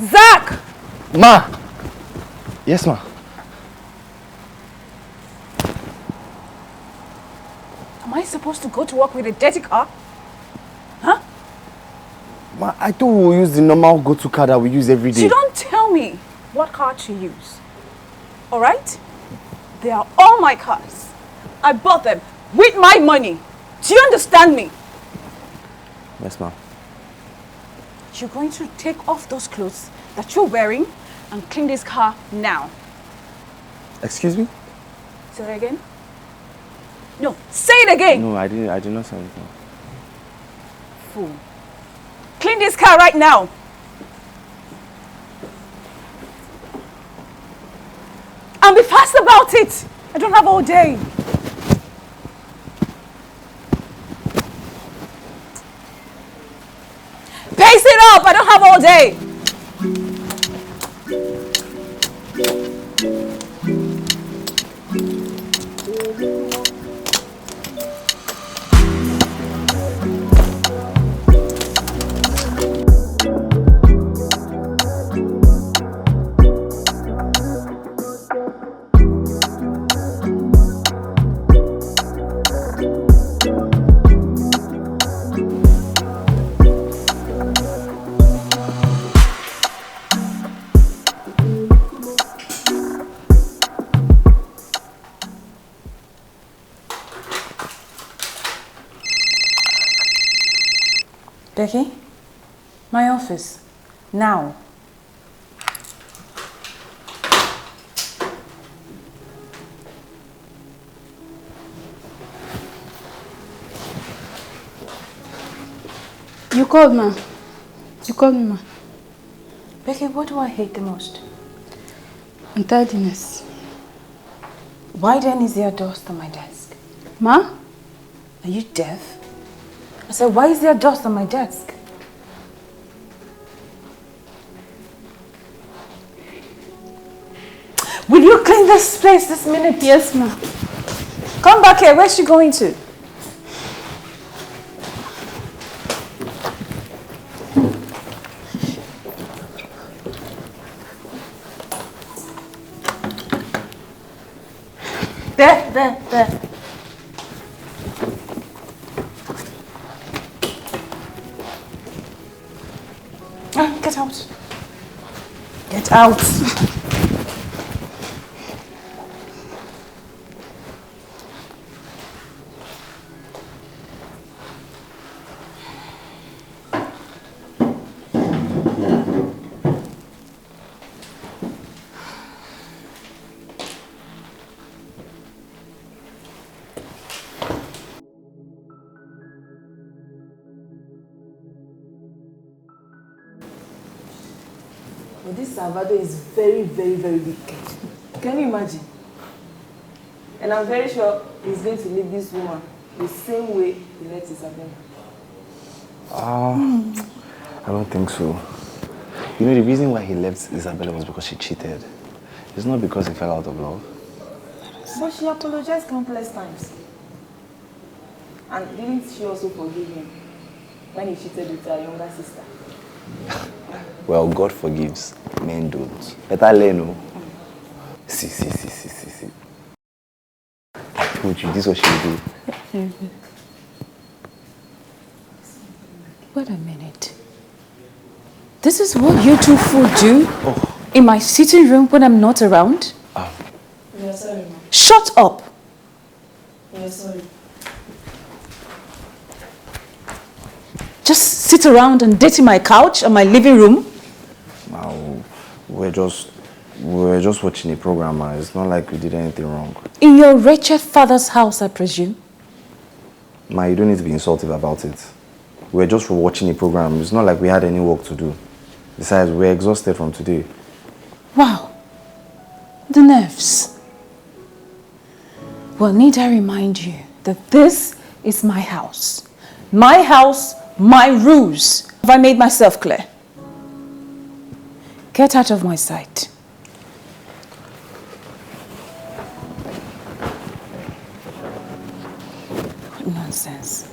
Zach! Ma! Yes, ma. Am I supposed to go to work with a dirty car? Huh? Ma, I thought we'll use the normal go-to car that we use every day. So you don't tell me what car to use. Alright? They are all my cars. I bought them with my money. Do you understand me? Yes, ma'am. You're going to take off those clothes that you're wearing and clean this car now. Excuse me? Say it again. No, say it again. No, I did not say anything. Fool. Clean this car right now. And be fast about it. I don't have all day. Pace it up. I don't have all day. Becky, my office, now. You called, ma. You called me, ma. Becky, what do I hate the most? Untidiness. Why then is there dust on my desk? Ma? Are you deaf? I said, why is there dust on my desk? Will you clean this place this minute? Yes, ma. Come back here. Where's she going to? There. Get out. Get out. But this Salvador is very, very, very wicked. Can you imagine? And I'm very sure he's going to leave this woman the same way he left Isabella. I don't think so. You know, the reason why he left Isabella was because she cheated. It's not because he fell out of love. But she apologized countless times. And didn't she also forgive him when he cheated with her younger sister? Well, God forgives, men don't. Better learn, no? See. I told you, this is what she will do. Wait a minute. This is what you two fool do in my sitting room when I'm not around? You're sorry, ma. Shut up! You're sorry. Just sit around and dirty my couch and my living room? Now, we're just watching a program, man. It's not like we did anything wrong. In your wretched father's house, I presume? Ma, you don't need to be insultive about it. We're just watching a program. It's not like we had any work to do. Besides, we're exhausted from today. Wow. The nerves. Well, need I remind you that this is my house. My house, my rules. Have I made myself clear? Get out of my sight. What nonsense.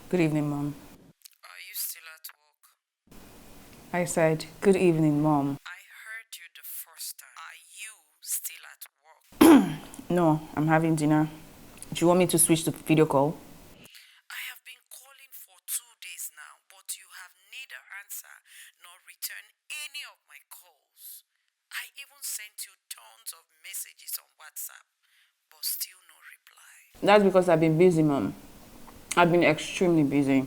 Good evening, Mom. Are you still at work? I said, good evening, Mom. I heard you the first time. Are you still at work? No, I'm having dinner. Do you want me to switch to video call? I have been calling for 2 days now, but you have neither answer nor returned any of my calls. I even sent you tons of messages on WhatsApp, but still no reply. That's because I've been busy, Mom. I've been extremely busy.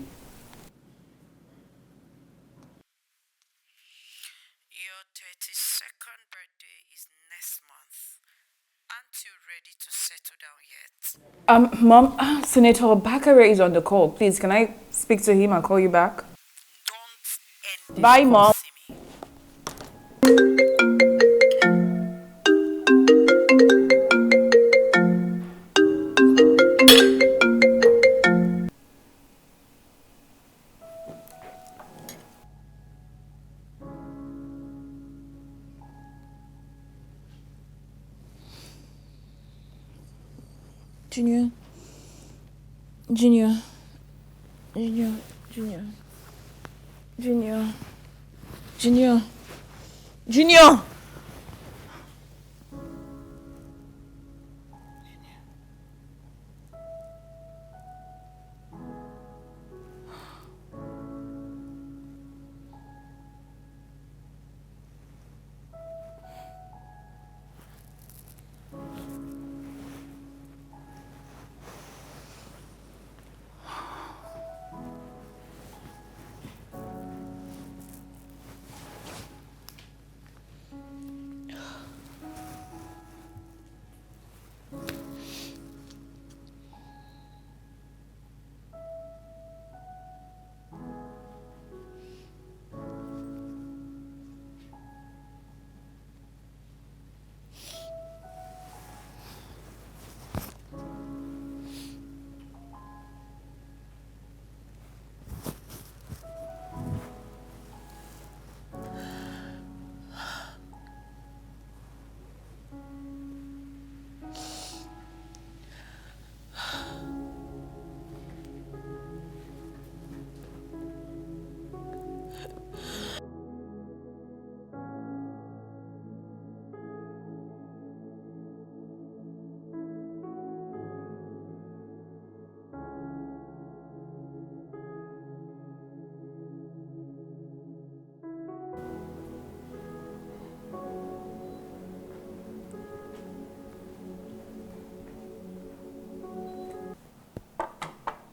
Your 32nd birthday is next month. Aren't you ready to settle down yet? Mom, Senator Bakare is on the call. Please, can I speak to him and call you back? Don't end Bye, Mom. see me. Junior. Junior. Junior. Junior. Junior. Junior. Junior.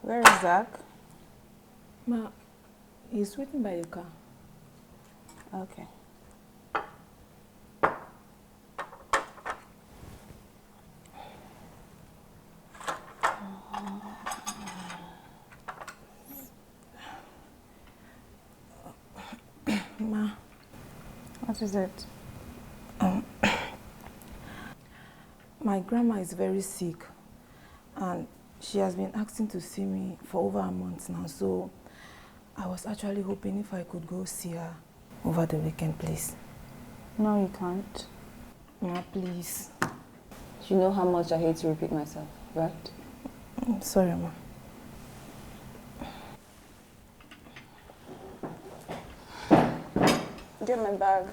Where is Zach? Ma, he's waiting by the car. Okay. Ma, What is it? my grandma is very sick and she has been asking to see me for over a month now, so I was actually hoping if I could go see her over the weekend, please. No, you can't. Ma, please. You know how much I hate to repeat myself, right? I'm sorry, Ma. Get my bag.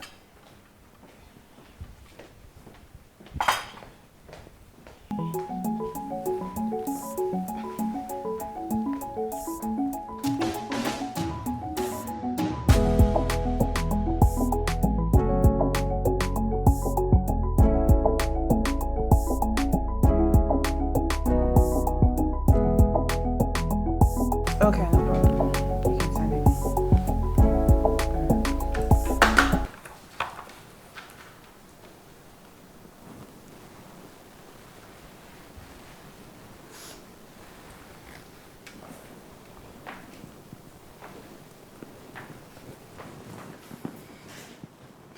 Okay, no problem. You can send it in.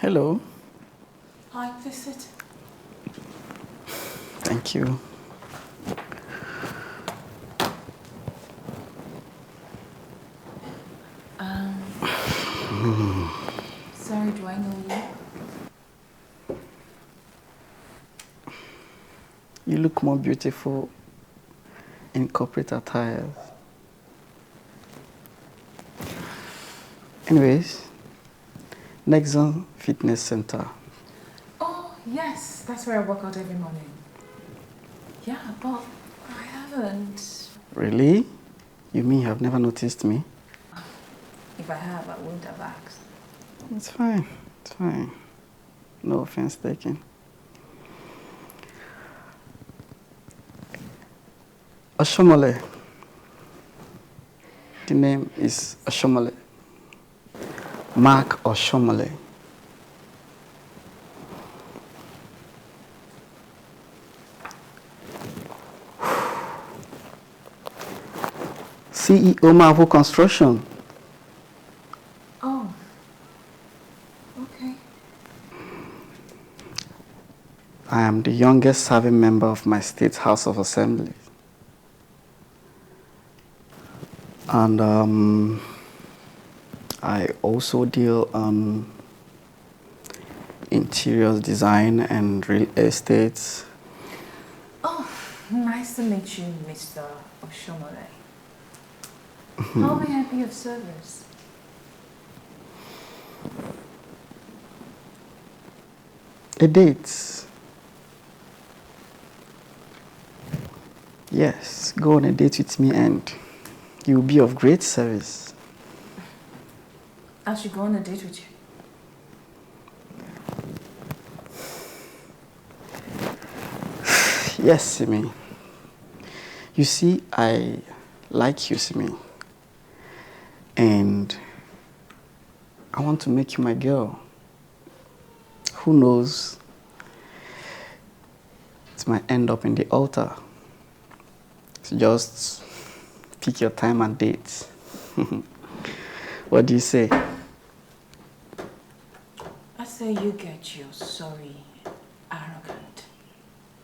Hello. Hi, please sit. Thank you. Sorry, do I know you? You look more beautiful in corporate attire. Anyways, Nexon Fitness Center. Oh, yes, that's where I work out every morning. Yeah, but I haven't. Really? You mean you have never noticed me? If I have, I wouldn't have asked. It's fine. It's fine. No offense taken. Oshomole. The name is Oshomole. Mark Oshomole. CEO Marvel Construction. Oh, okay. I am the youngest serving member of my state House of Assembly. And I also deal on interior design and real estate. Oh, nice to meet you, Mr. Oshomole. How may I be of service? A date. Yes, go on a date with me and you'll be of great service. I should go on a date with you. Yes, Simi. You see, I like you, Simi. And I want to make you my girl. Who knows? It might end up in the altar. So just pick your time and date. What do you say? I say you get your sorry, arrogant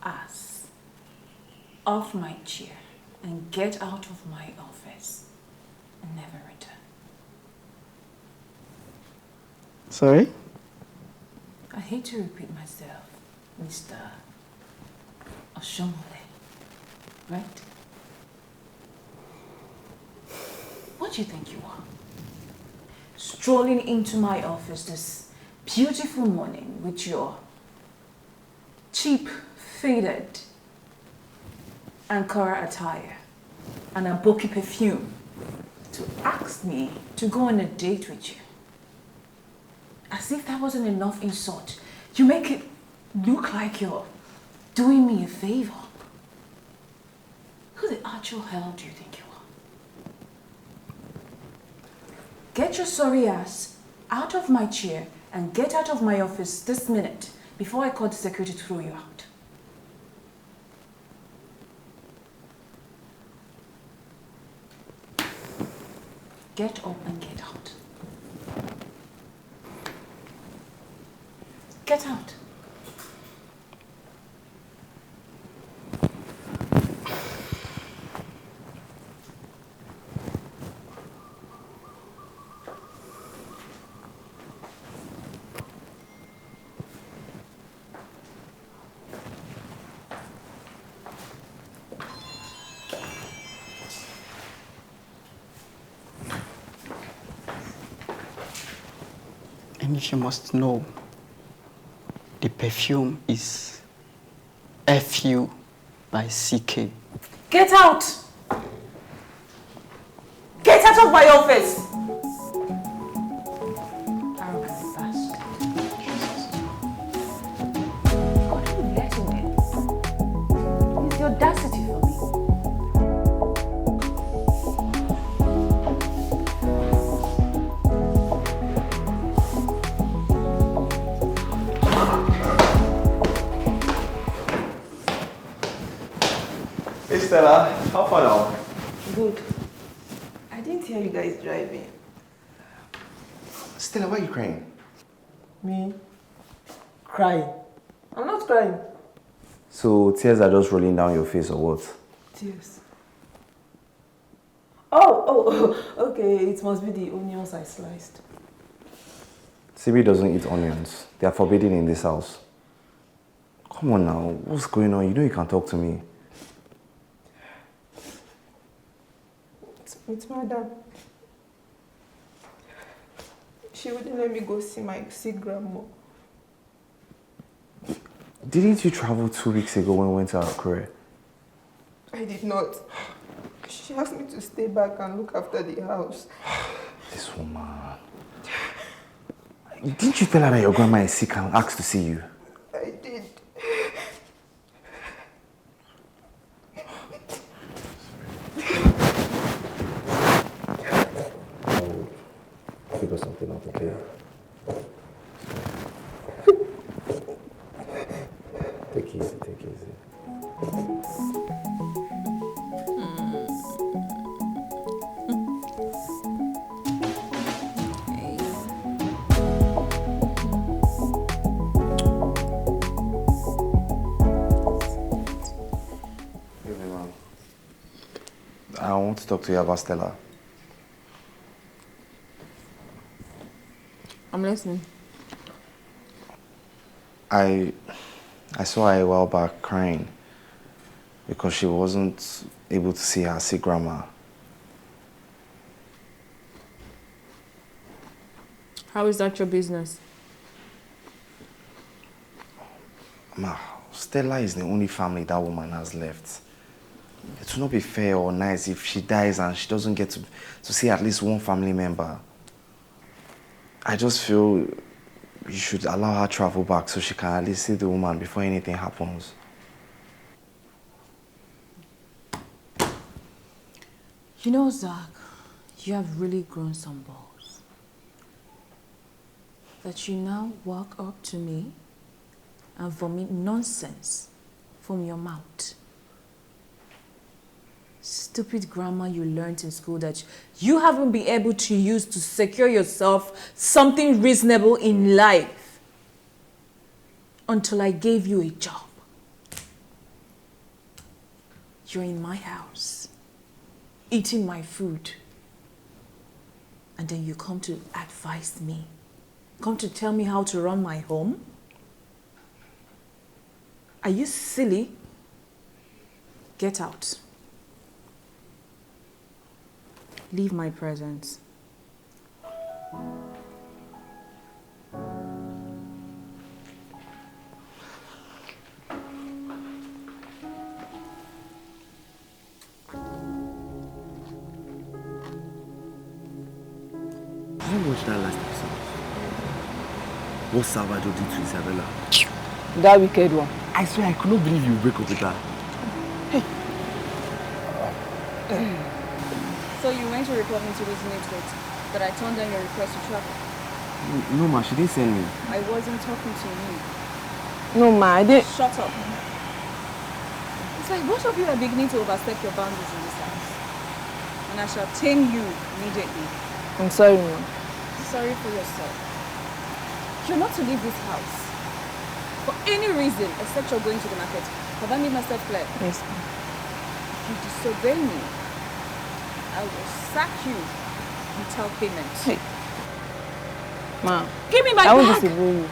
ass off my chair and get out of my office and never return. Sorry? I hate to repeat myself, Mr. Oshomole, right? What do you think you are? Strolling into my office this beautiful morning with your cheap, faded Ankara attire and a bulky perfume to ask me to go on a date with you. As if that wasn't enough insult. You make it look like you're doing me a favor. Who the actual hell do you think you are? Get your sorry ass out of my chair and get out of my office this minute before I call the security to throw you out. Get up and get out. Get out. And you must know, the perfume is FU by CK. Get out! Get out of my office! Arrogant bastard. What are you letting in? Use the audacity for me. Hey Stella, how far now? Good. I didn't hear you guys driving. Stella, why are you crying? Me? Crying? I'm not crying. So tears are just rolling down your face or what? Tears. Oh, okay. It must be the onions I sliced. Sibi doesn't eat onions. They are forbidden in this house. Come on now, what's going on? You know you can talk to me. It's madam. She wouldn't let me go see my sick grandma. Didn't you travel 2 weeks ago when we went to our career? I did not. She asked me to stay back and look after the house. This woman. Didn't you tell her that your grandma is sick and asked to see you? I did. I'll figure something out, okay? Take it easy, take it easy. I want to talk to you about Stella. I'm listening. I saw her a while back crying because she wasn't able to see her sick grandma. How is that your business? Ma, Stella is the only family that woman has left. It will not be fair or nice if she dies and she doesn't get to see at least one family member. I just feel you should allow her travel back so she can at least see the woman before anything happens. You know, Zach, you have really grown some balls. That you now walk up to me and vomit nonsense from your mouth. Stupid grammar you learned in school that you haven't been able to use to secure yourself something reasonable in life until I gave you a job. You're in my house, eating my food, and then you come to advise me, come to tell me how to run my home? Are you silly? Get out. Leave my presence. How watched that last episode? What Salvador did to Isabella? That wicked one. I swear I could not believe you break up with her. So you went to report me to this network, but I turned down your request to travel. No, ma, she didn't send me. I wasn't talking to you. No, ma, I didn't. Shut up. It's like both of you are beginning to overstep your boundaries in this house. And I shall tame you immediately. I'm sorry, ma. Sorry for yourself. You're not to leave this house for any reason except you're going to the market. Have I made myself clear? Yes, ma. If you disobey me, I will sack you without payment. Hey. Ma, Give me my I bag! won't disobey you.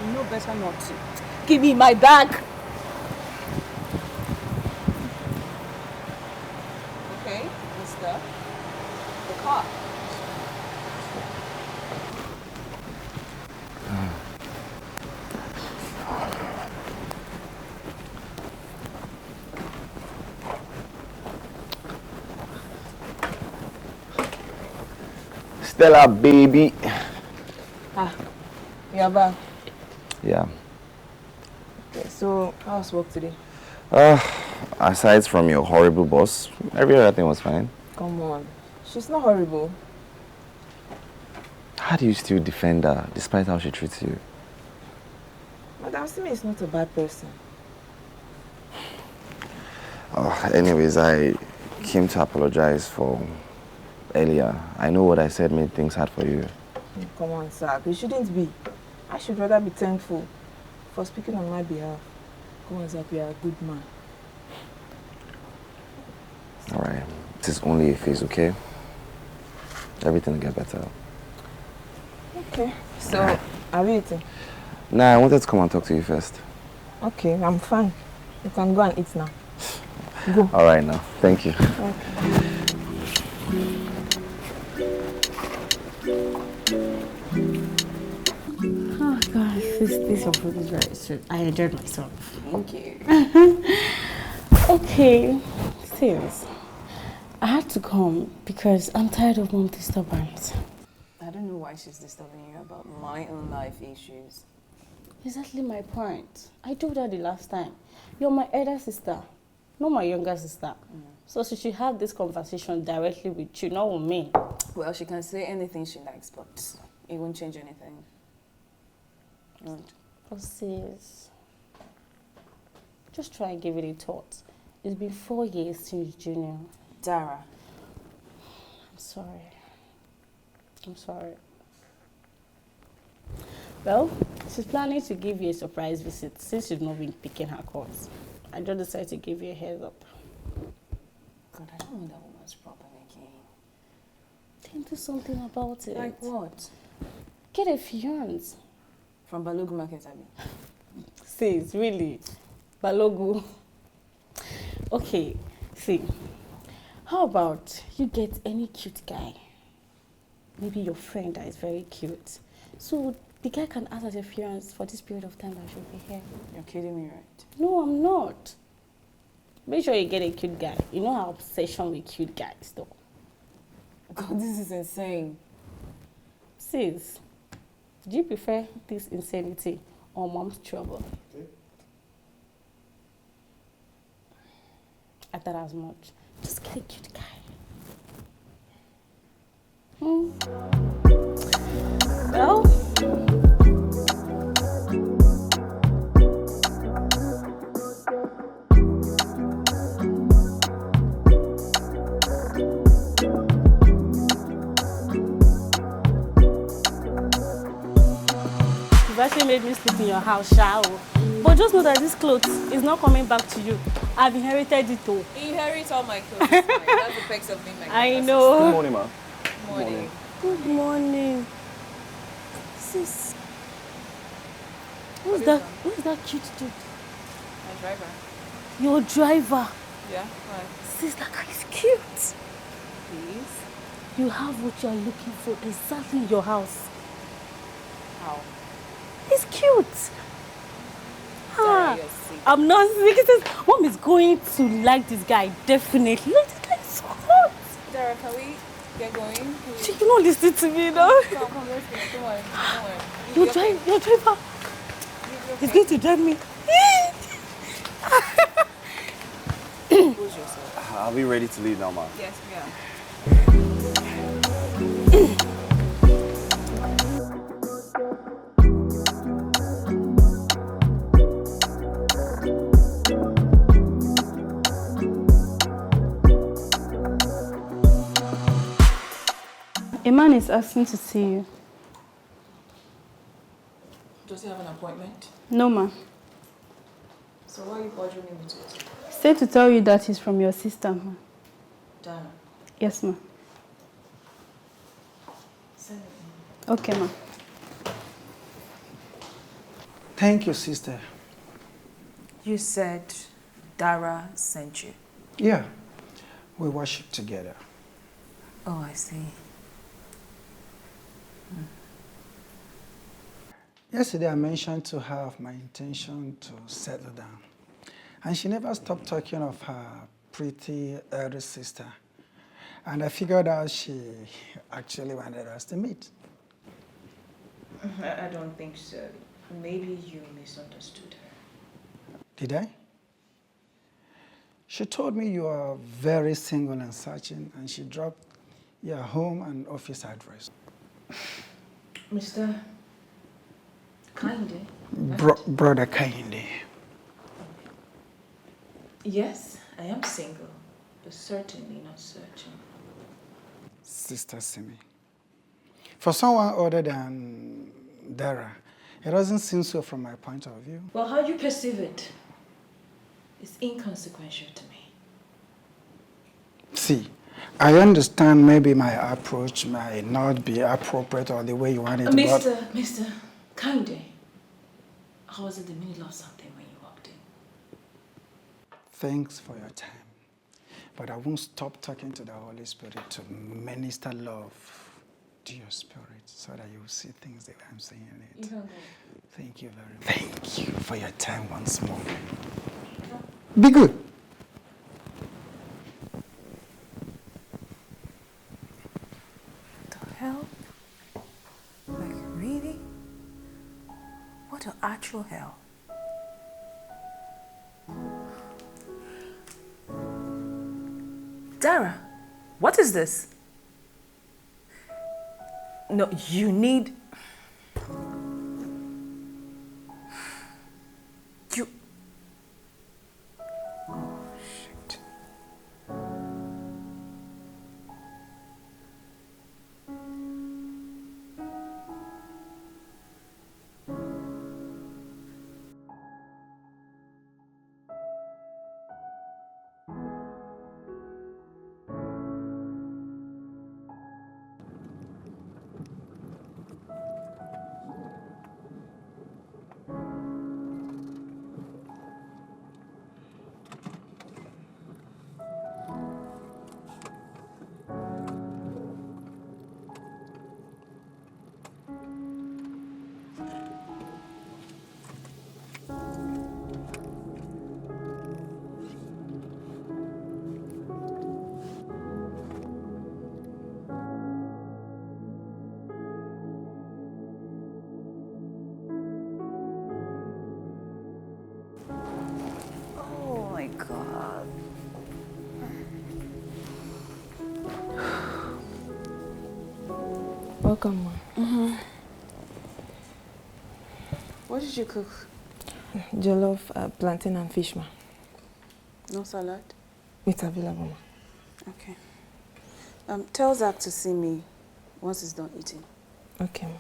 You know better not to. Give me my bag! Okay, mister. The car. Stella, baby. Ah, you're back. Yeah. Okay, so how's work today? Aside from your horrible boss, every other thing was fine. Come on. She's not horrible. How do you still defend her despite how she treats you? Madam Simi is not a bad person. Anyways, I came to apologize for earlier. I know what I said made things hard for you. Come on, sir. You shouldn't be. I should rather be thankful. for speaking on my behalf. Come on, Zap, you're a good man. Alright, it is only a phase, okay? Everything will get better. Okay. So, are we eating? Nah, I wanted to come and talk to you first. Okay, I'm fine. You can go and eat now. Go. Alright now, thank you. Okay. Oh gosh, this your food is very sweet. I enjoyed myself. Thank you. Okay, serious. I had to come because I'm tired of mom disturbance. I don't know why she's disturbing you about my own life issues. Exactly my point. I told her the last time. You're my elder sister, not my younger sister. So she should have this conversation directly with you, not with me. Well, she can say anything she likes, but it won't change anything. It won't. Oh, sis. Just try and give it a thought. It's been 4 years since junior. Dara. I'm sorry. I'm sorry. Well, she's planning to give you a surprise visit since she's not been picking her calls. I just decided to give you a heads up. God, I don't know that woman's problem again. Then do something about it. Like what? Get a fiance. From Balogu Market, I mean. Sis, really? Balogu. Okay, see. How about you get any cute guy? Maybe your friend that is very cute. So the guy can act as a fiance for this period of time that she'll be here. You're kidding me, right? No, I'm not. Make sure you get a cute guy. You know our obsession with cute guys, though. God, this is insane. Sis, do you prefer this insanity or mom's trouble? I thought as much. Just get a cute guy. Well, you've actually made me sleep in your house, Shao. But just know that this clothes is not coming back to you. I've inherited it all. Inherit all my clothes. That's the perks of being my I know. Good morning, ma. Morning. Good morning. Sis. Who's that cute dude? My driver. Your driver. Yeah, why? Sis, that guy is cute. Please? You have what you are looking for exactly in your house. How? He's cute. Dara, you're sick. I'm not sick. It says, Mom is going to like this guy, definitely. Look, this guy is so hot. Dara, can we get going? She cannot listen to me now. Come, let's go. Don't worry. Don't worry. Your driver. He's going to drive me. Compose yourself. Are we ready to leave now, ma? Yes, we are. A man is asking to see you. Does he have an appointment? No, ma. So why are you bothering me with it? Say to tell you that he's from your sister, ma. Dara, Yes, ma. send it. Okay, ma. Thank you, sister. You said Dara sent you. Yeah, we worship together. Oh, I see. Yesterday I mentioned to her of my intention to settle down. And she never stopped talking of her pretty elder sister. And I figured out she actually wanted us to meet. I don't think so. Maybe you misunderstood her. Did I? She told me you are very single and searching, and she dropped your home and office address. Mr. Kinde? Brother Kainde. Yes, I am single, but certainly not searching. Sister Simi. For someone other than Dara, It doesn't seem so from my point of view. Well, how you perceive it is inconsequential to me. See, I understand maybe my approach might not be appropriate or the way you want it, Mr. Kinde, I was in the middle of something when you walked in. Thanks for your time. But I won't stop talking to the Holy Spirit to minister love to your spirit so that you will see things the way I'm saying it. You can go. Thank you very much. Thank you for your time once more. Be good. The hell? Like, really? What an actual hell. Dara, what is this? No, you need... You... Oh, shit. Oh my God. Welcome, ma. What did you cook? Jollof, plantain and fish, ma. No salad? It's available, ma. Okay. Tell Zach to see me once he's done eating. Okay, ma.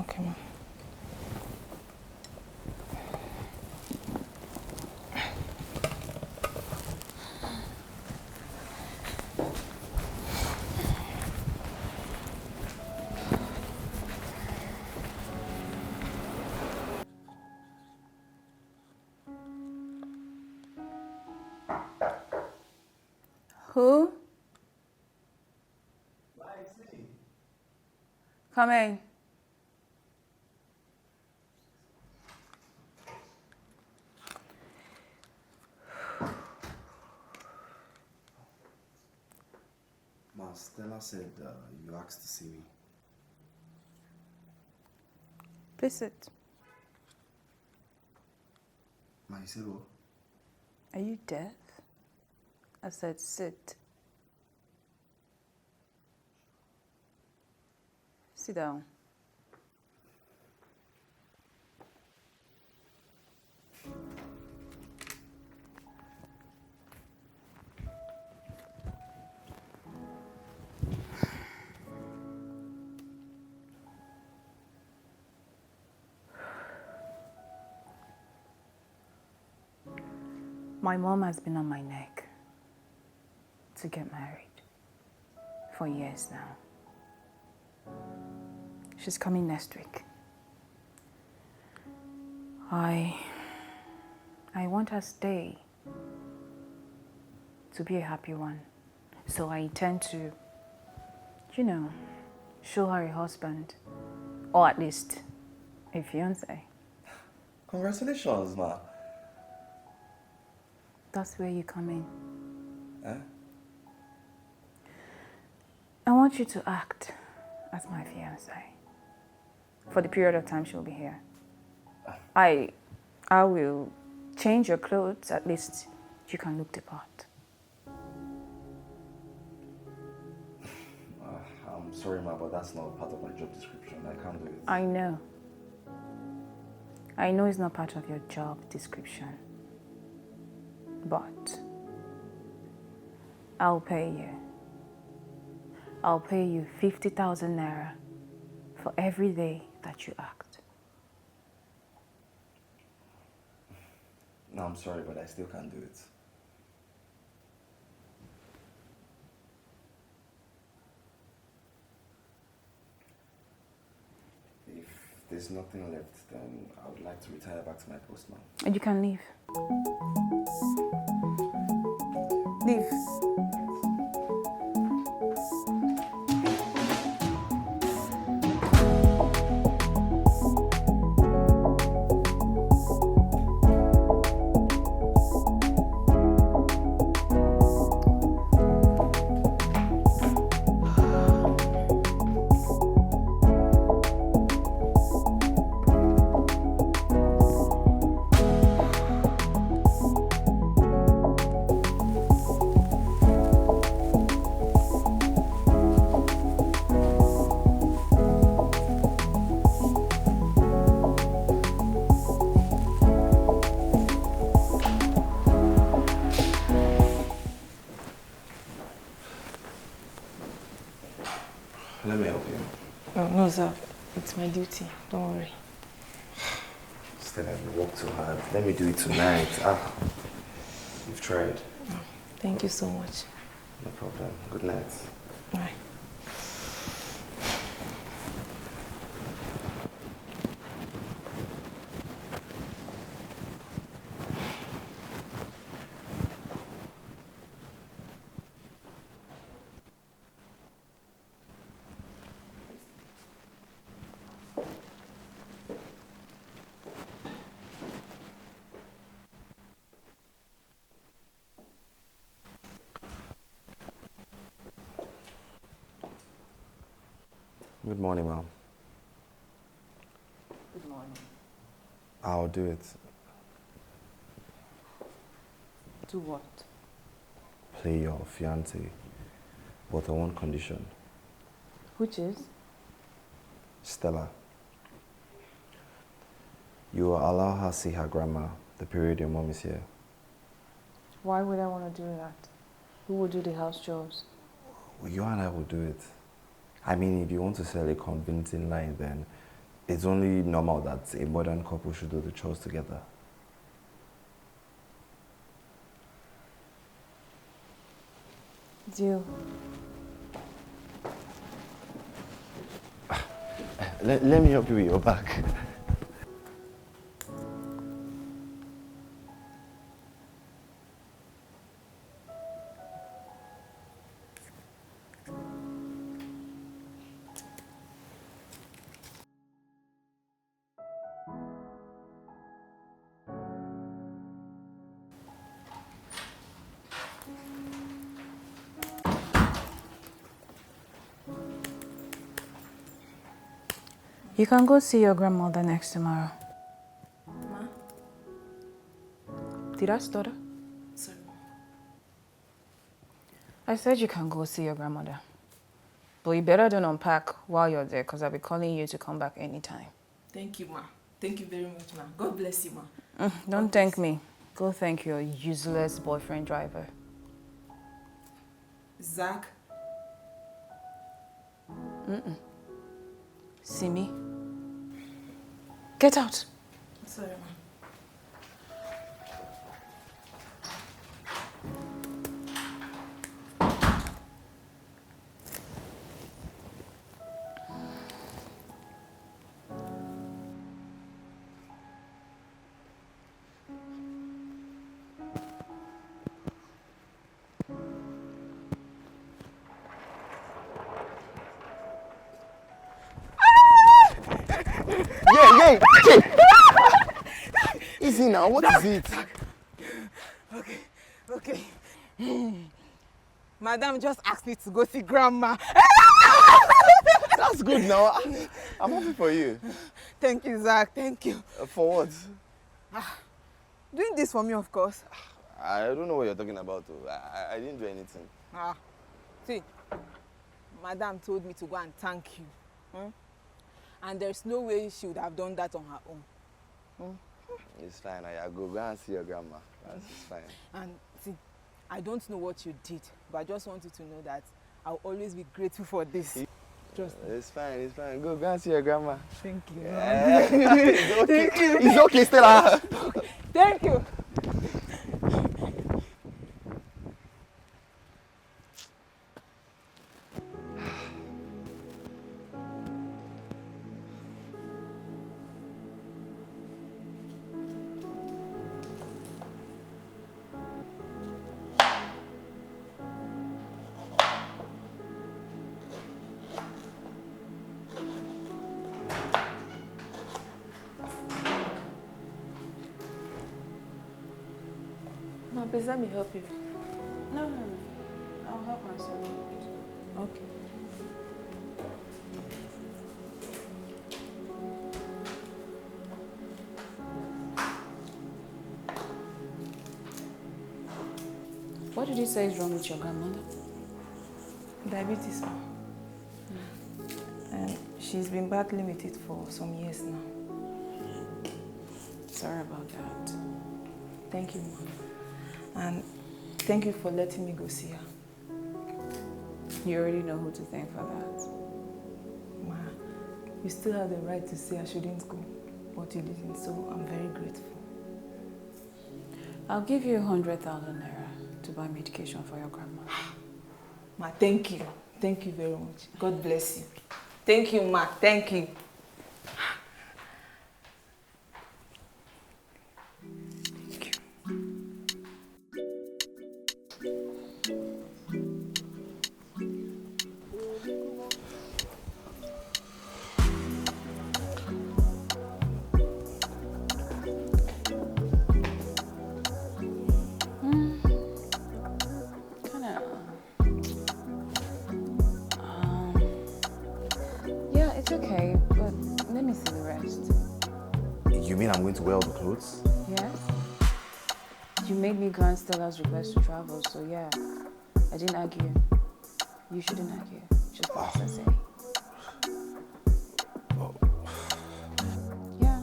Okay, ma. Who? Come in. Ma, Stella said you asked to see me. Please sit. Ma, you said what? Are you deaf? I said sit. Sit down. My mom has been on my neck to get married for years now. She's coming next week. I want her stay to be a happy one. So I intend to, you know, show her a husband, or at least a fiance. Congratulations, ma. That's where you come in. Eh? I want you to act as my fiance for the period of time she'll be here. I will change your clothes, at least you can look the part. I'm sorry, ma, but that's not part of my job description. I can't do it. I know. I know it's not part of your job description, but I'll pay you. I'll pay you 50,000 naira for every day that you act. No, I'm sorry, but I still can't do it. If there's nothing left, then I would like to retire back to my post now. And you can leave. Leave. Let me help you. No, sir. It's my duty. Don't worry. Still, I've worked too hard. Let me do it tonight. You've tried. Thank you so much. No problem. Good night. Bye. Good morning, Mom. Good morning. I'll do it. Do what? Play your fiance. But on one condition. Which is? Stella. You will allow her see her grandma the period your mom is here. Why would I want to do that? Who will do the house jobs? Well, you and I will do it. I mean, if you want to sell a convincing lie, then it's only normal that a modern couple should do the chores together. Deal. Let me help you with your bag. You can go see your grandmother next tomorrow. Ma? Did I stutter? Sorry. I said you can go see your grandmother. But you better don't unpack while you're there, because I'll be calling you to come back anytime. Thank you, ma. Thank you very much, ma. God bless you, ma. Don't thank me. Go thank your useless boyfriend driver. Zach? See me? Get out. Sorry, ma. Yeah. Easy now, what is it? Okay. Madam just asked me to go see grandma. That's good now. I'm happy for you. Thank you, Zach. Thank you. For what? Doing this for me, of course. I don't know what you're talking about. I didn't do anything. See, Madam told me to go and thank you. And there's no way she would have done that on her own. It's fine. I go and see your grandma. It's fine. And see, I don't know what you did, but I just want you to know that I'll always be grateful for this. Trust me. It's fine, it's fine. Go and see your grandma. Thank you. It's okay. Thank you. It's okay, Stella. Thank you. Ma, please let me help you. No. I'll help myself. Okay. What did you say is wrong with your grandmother? Diabetes, ma. And she's been battling with it for some years now. Sorry about that. Thank you, ma. And thank you for letting me go see her. You already know who to thank for that. Ma, you still have the right to say I shouldn't go, but you didn't, so I'm very grateful. I'll give you 100,000 naira to buy medication for your grandma. Ma, thank you. Thank you very much. God bless you. Thank you, ma. Thank you. Yeah, it's okay, but let me see the rest. You mean I'm going to wear all the clothes? Yes? You made me grant Stella's request to travel, so yeah, I didn't argue. You shouldn't argue. Just what I say. Yeah.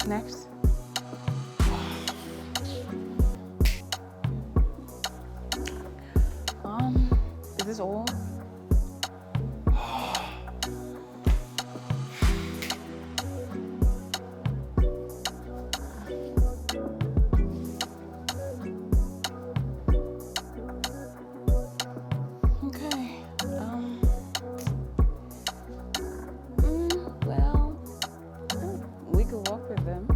Next. Is this all? Okay. Well, we could walk with them.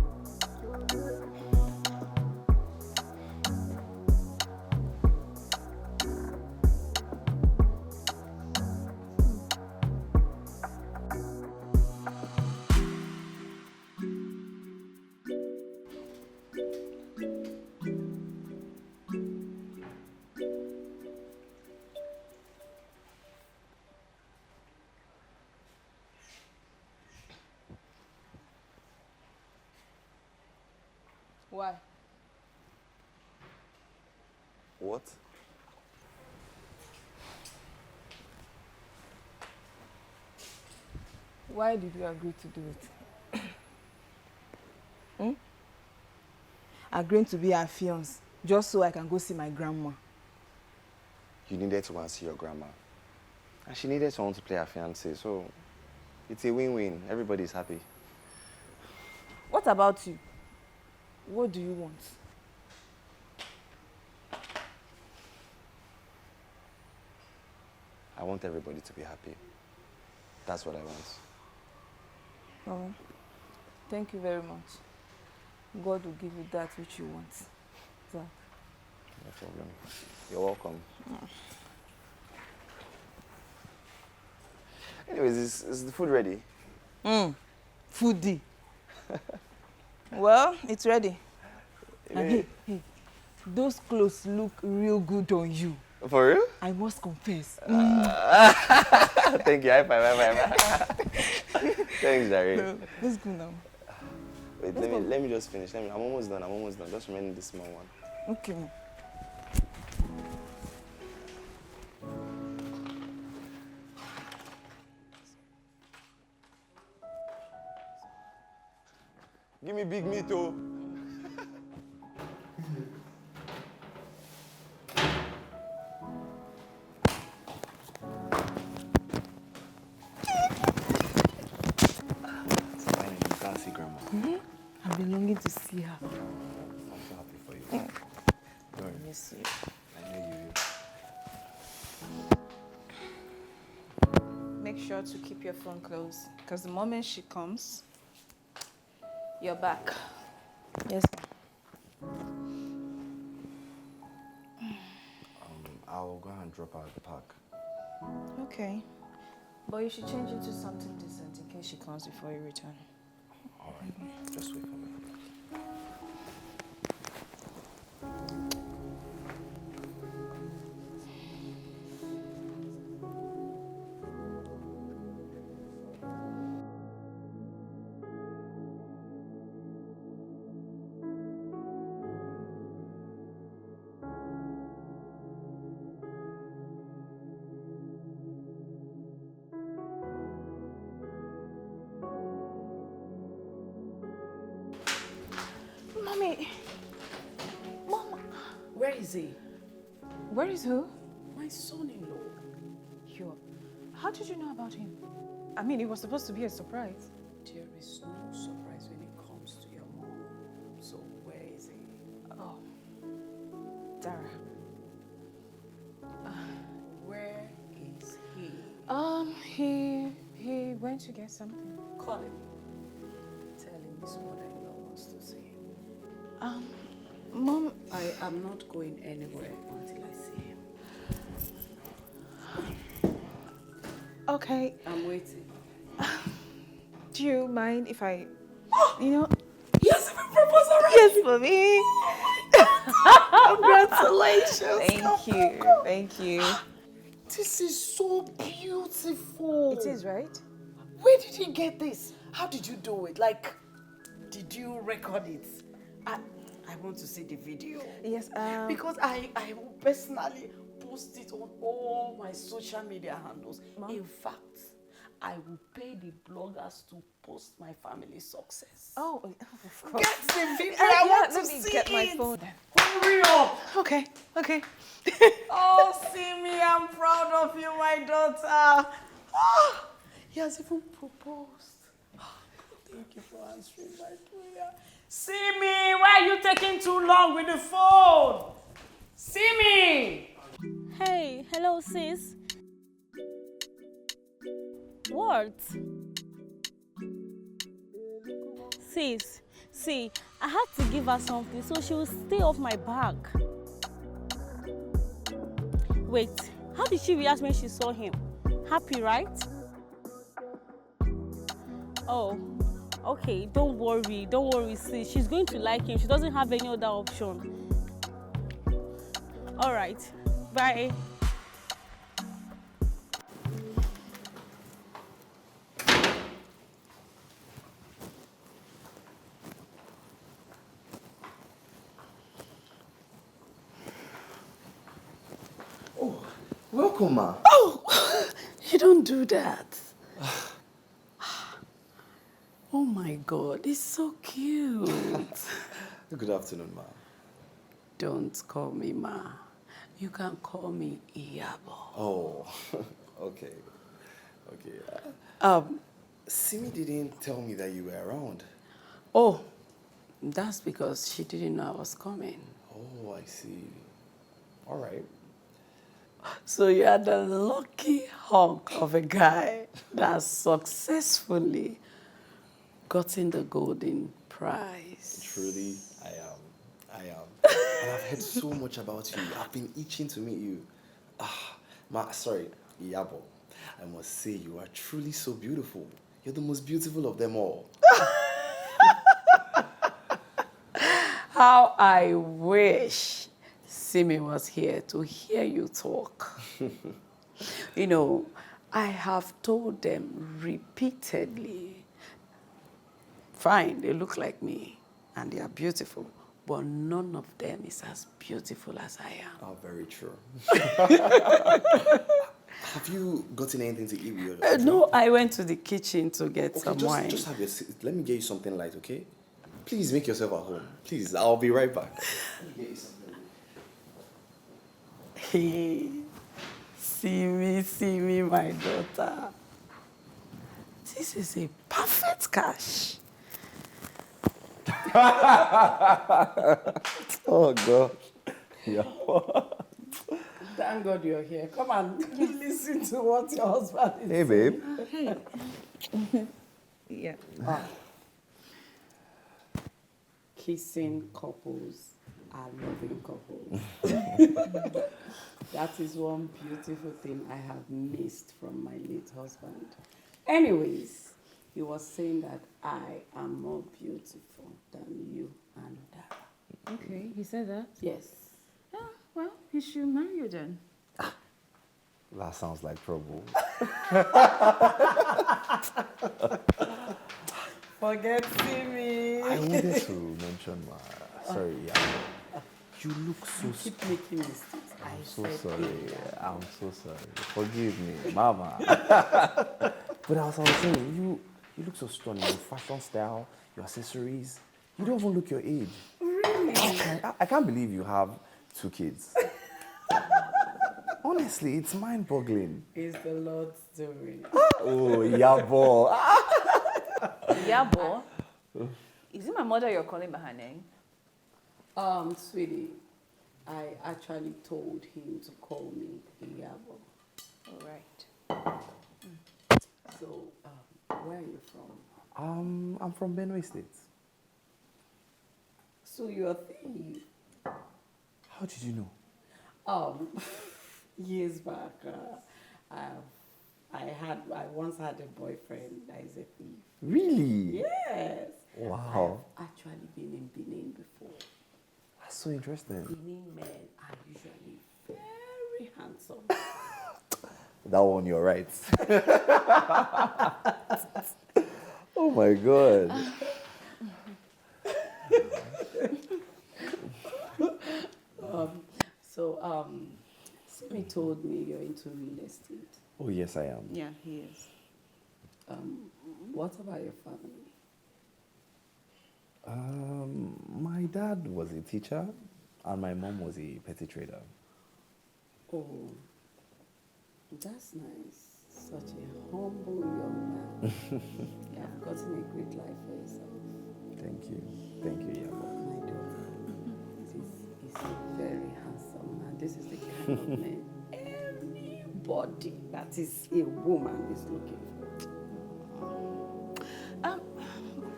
Why? What? Why did you agree to do it? Agreeing to be her fiance, just so I can go see my grandma. You needed to go and see your grandma. And she needed someone to play her fiancé, so it's a win-win. Everybody's happy. What about you? What do you want? I want everybody to be happy. That's what I want. Oh, thank you very much. God will give you that which you want. Zach. No problem. You're welcome. Anyways, is the food ready? Foodie. Well, it's ready. And hey, those clothes look real good on you. For real? I must confess. Thank you. High five, high five. Thanks, Jerry. Let's go now. Wait, let me just finish. I'm almost done. Just remaining this small one. Okay. Give me big meat, oh. I've been longing to see her. I'm so happy for you. I miss you. I know you will. Make sure to keep your phone close, because the moment she comes, you're back. Yes, I'll go and drop her at the park. Okay. But you should change into something decent in case she comes before you return. All right, just wait for me. Mommy! Mama! Where is he? Where is who? My son-in-law. How did you know about him? I mean, it was supposed to be a surprise. There is no surprise when it comes to your mom. So where is he? Oh. Dara. Where is he? He went to get something. Call him. Tell him his mother-in-law wants to see him. Mom. I am not going anywhere until I see him. Okay. I'm waiting. Do you mind if I, Yes, even proposed already. Yes, mommy. Congratulations. Thank you. This is so beautiful. It is, right? Where did he get this? How did you do it? Like, did you record it? I want to see the video. Yes. Because I will personally post it on all my social media handles. Mom? In fact, I will pay the bloggers to post my family's success. Oh, of course. Get the video. I want to let me see get my it. phone then. Hurry up. Okay. Oh, see me, I'm proud of you, my daughter. Oh, he has even proposed. Oh, thank you for answering my prayer. See me, why are you taking too long with the phone? See me. Hey, hello sis. What? Sis, see, I had to give her something so she will stay off my back. Wait, how did she react when she saw him? Happy, right? Oh, okay, don't worry, sis. She's going to like him. She doesn't have any other option. All right, bye. Welcome, ma. Oh, you don't do that. Oh my God, it's so cute. Good afternoon, ma. Don't call me Ma. You can call me Iyabo. Oh, okay. Simi didn't tell me that you were around. Oh, that's because she didn't know I was coming. Oh, I see. All right. So you are the lucky hunk of a guy that successfully gotten the golden prize. Truly, I am. And I've heard so much about you. I've been itching to meet you. Iyabo. I must say you are truly so beautiful. You're the most beautiful of them all. How I wish Simi was here to hear you talk. You know, I have told them repeatedly, fine, they look like me and they are beautiful, but none of them is as beautiful as I am. Oh, very true. Have you gotten anything to eat with you? No, I went to the kitchen to get some wine. Just have your seat. Let me get you something light, okay? Please make yourself at home. Please, I'll be right back. Let me get you something. Hey, see me, my daughter. This is a perfect cash. Oh, God. Yeah. Thank God you're here. Come on, listen to what your husband is Hey, babe. Hey. Yeah. Kissing couples are loving couples. That is one beautiful thing I have missed from my late husband. Anyways, he was saying that I am more beautiful than you and Dara. Okay, he said that? Yes. Yeah, well, he should marry you then. That sounds like trouble. Forget me. I wanted to mention my... Sorry, yeah. You look so... Keep making mistakes. I'm so sorry. I'm so sorry. Forgive me, Mama. But as I was saying, you look so stunning. Your fashion style, your accessories. You don't even look your age. Really? I can't believe you have 2 kids. Honestly, it's mind-boggling. It's the Lord's doing. Oh, Yabo. Yabo? Is it my mother you're calling by her name? Sweetie, I actually told him to call me Iyabo. All right. So, where are you from? I'm from Benue State. So you're a thief. How did you know? Years back, I once had a boyfriend that is a thief. Really? Yes. Wow. I've actually been in Benin before. That's so interesting. Benin men are usually very handsome. That one, you're right. Oh my God. Simi told me you're into real estate. Oh, yes, I am. Yeah, he is. What about your family? My dad was a teacher, and my mom was a petty trader. Oh, that's nice. Such a humble young man. You have gotten a great life for yourself. Thank you. Thank you, Yabo. My daughter is a very handsome man. This is the kind of man anybody that is a woman is looking for.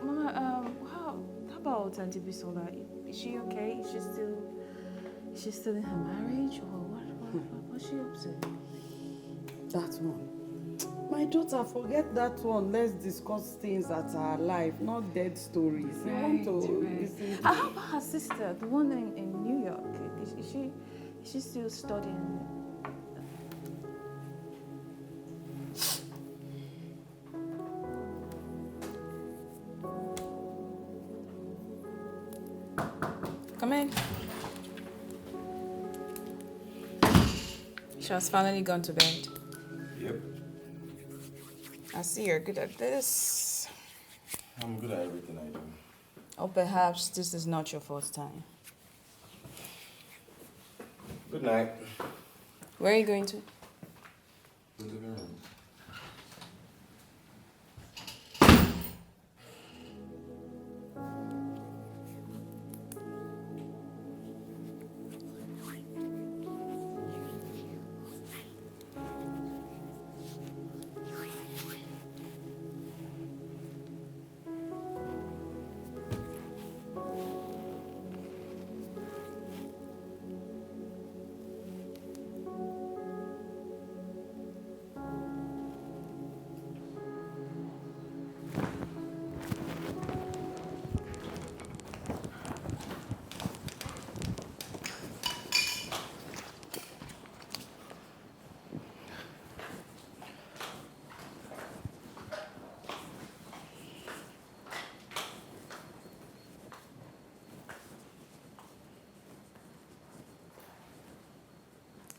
Mama, how about Auntie Bisola? Is she okay? Is she still in her marriage, or what's she up to? That one. My daughter, forget that one. Let's discuss things that are alive, not dead stories. You want to listen to How about her sister, the one in New York? Is she still studying? Come in. She has finally gone to bed. Yep. I see you're good at this. I'm good at everything I do. Or perhaps this is not your first time. Good night. Where are you going to? The living room.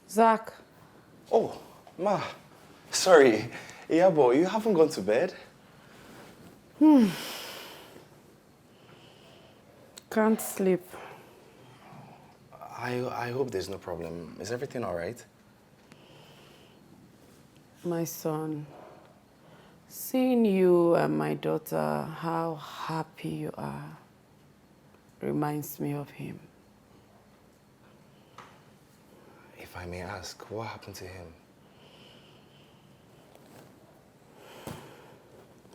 Zach. Oh, Ma. Sorry. Yabo, you haven't gone to bed? Can't sleep. I hope there's no problem. Is everything all right? My son, seeing you and my daughter, how happy you are, reminds me of him. If I may ask, what happened to him?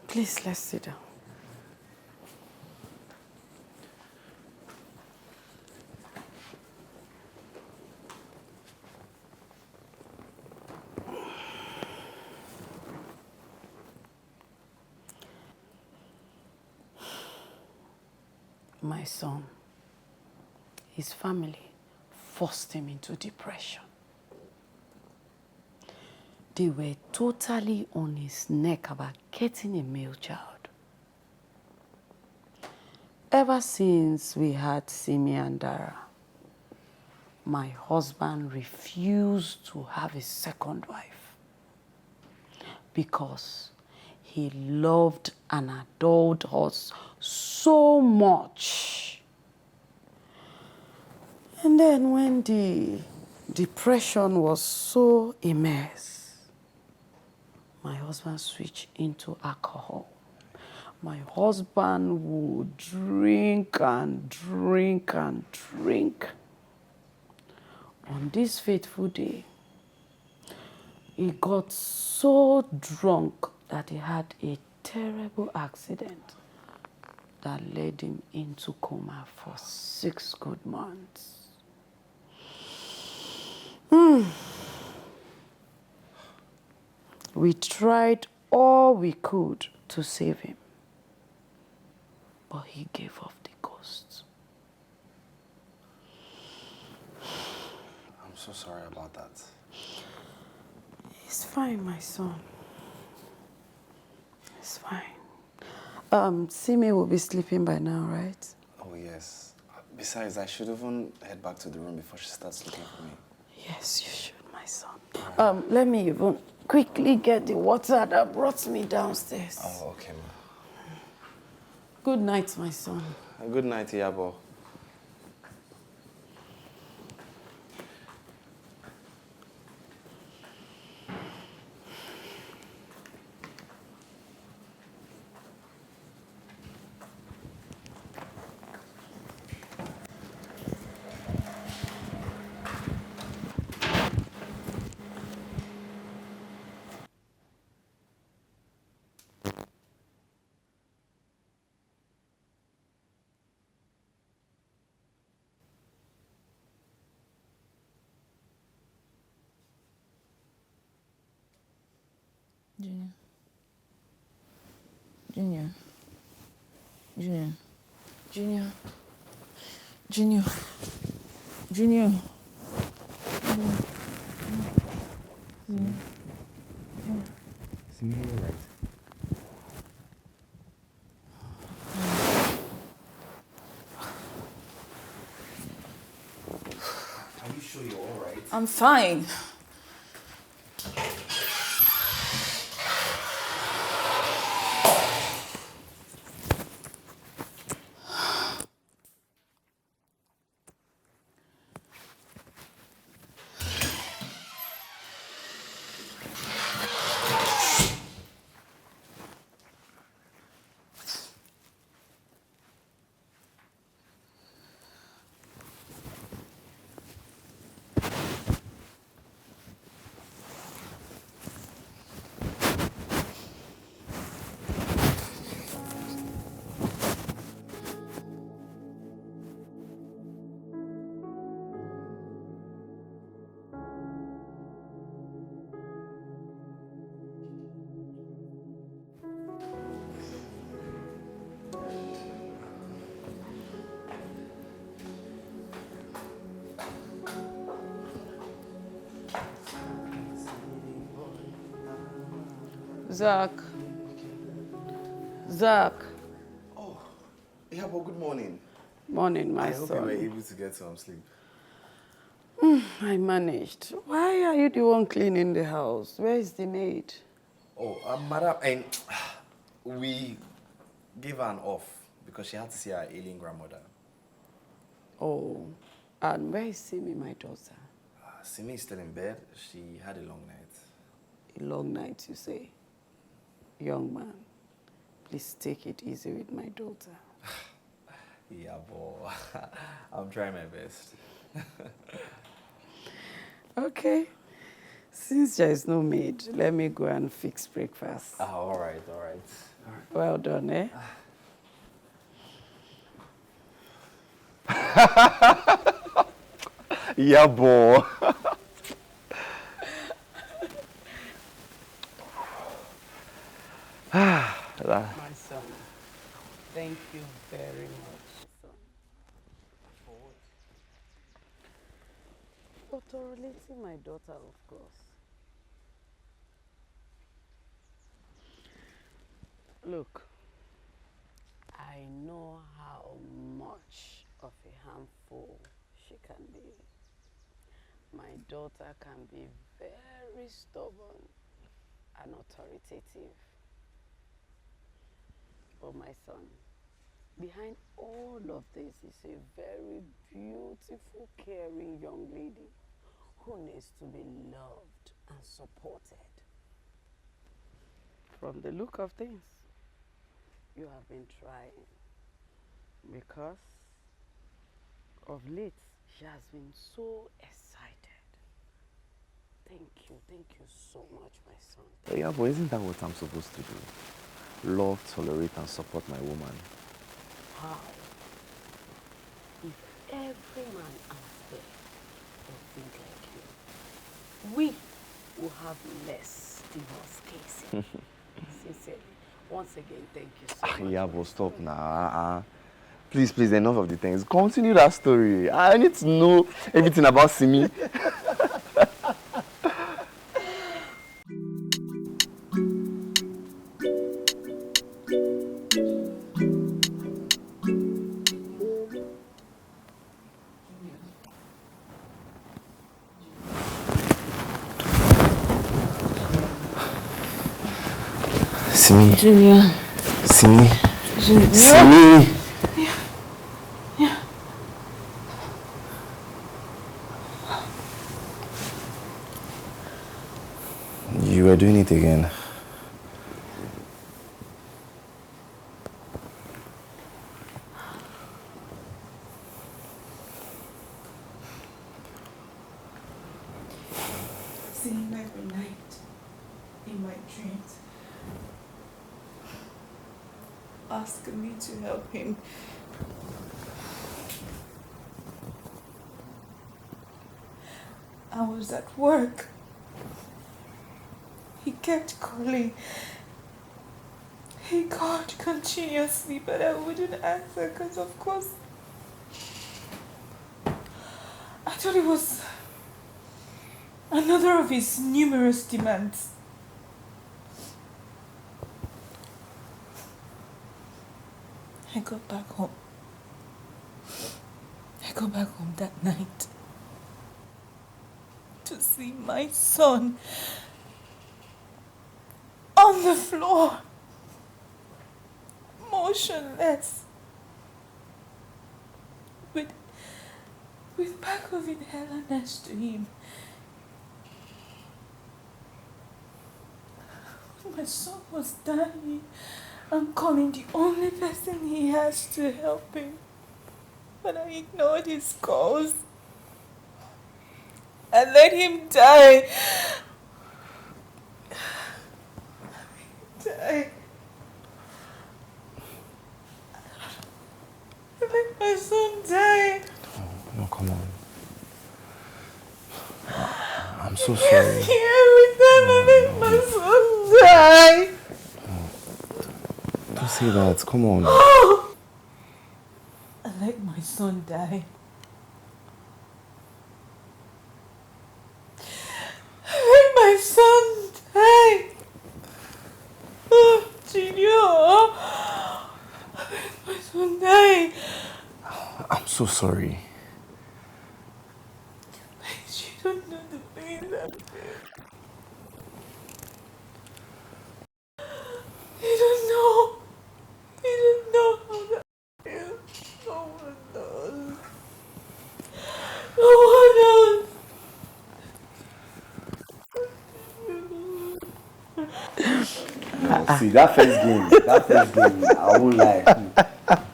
Please, let's sit down. My son, his family forced him into depression. They were totally on his neck about getting a male child. Ever since we had Simi and Dara, my husband refused to have a second wife because he loved and adored us so much. And then when the depression was so immense, my husband switched into alcohol. My husband would drink and drink and drink. On this fateful day, he got so drunk that he had a terrible accident that led him into coma for 6 good months. We tried all we could to save him, but he gave up the ghost. I'm so sorry about that. It's fine, my son. It's fine. Simi will be sleeping by now, right? Oh, yes. Besides, I should even head back to the room before she starts looking for me. Yes, you should, my son. Let me even quickly get the water that brought me downstairs. Oh, okay, ma. Good night, my son. Good night, Iyabo. Junior. Junior. Junior. Junior. Junior. Junior. Simi, you're right. Are you sure you're all right? I'm fine. Zach. Zach. Oh, Iyabo, good morning. Morning, my I hope son. you were able to get some sleep. I managed. Why are you the one cleaning the house? Where is the maid? Oh, madam, and we gave her an off because she had to see her ailing grandmother. Oh, and where is Simi, my daughter? Simi is still in bed. She had a long night. A long night, you say? Young man, please take it easy with my daughter. Yeah, boy. I'm trying my best. Okay. Since there is no maid, let me go and fix breakfast. All right. Well done, eh? Yeah, boy. My son, thank you very much, son. For tolerating my daughter, of course. Look, I know how much of a handful she can be. My daughter can be very stubborn and authoritative. But my son, behind all of this is a very beautiful, caring young lady who needs to be loved and supported. From the look of things, you have been trying, because of late she has been so excited. Thank you so much, my son. Yeah, but isn't that what I'm supposed to do? Love, tolerate, and support my woman. How? If every man out there will think like you, we will have less divorce cases. Sincerely, once again, thank you so much. Yeah, but stop now. Please, enough of the things. Continue that story. I need to know everything about Simi. Simi. Junior. Simi. Junior. Simi. Yeah. You were doing it again. See him every night in my dreams, asking me to help him. I was at work. He kept calling. He called continuously, but I wouldn't answer because, of course, I thought it was another of his numerous demands. I got back home. I got back home that night to see my son on the floor, motionless, with pack of inhaler next to him. My son was dying. I'm calling the only person he has to help him, but I ignored his calls. I let him die. I let my son die. No, come on. I'm so sorry. Every time I let my son die. Don't say that. Come on. I let my son die. I let my son die. Oh, Junior. I let my son die. I'm so sorry. You don't know the pain I feel. You don't know. You don't know how that feels. No one knows. No one knows. No, see, that first game, I won't lie.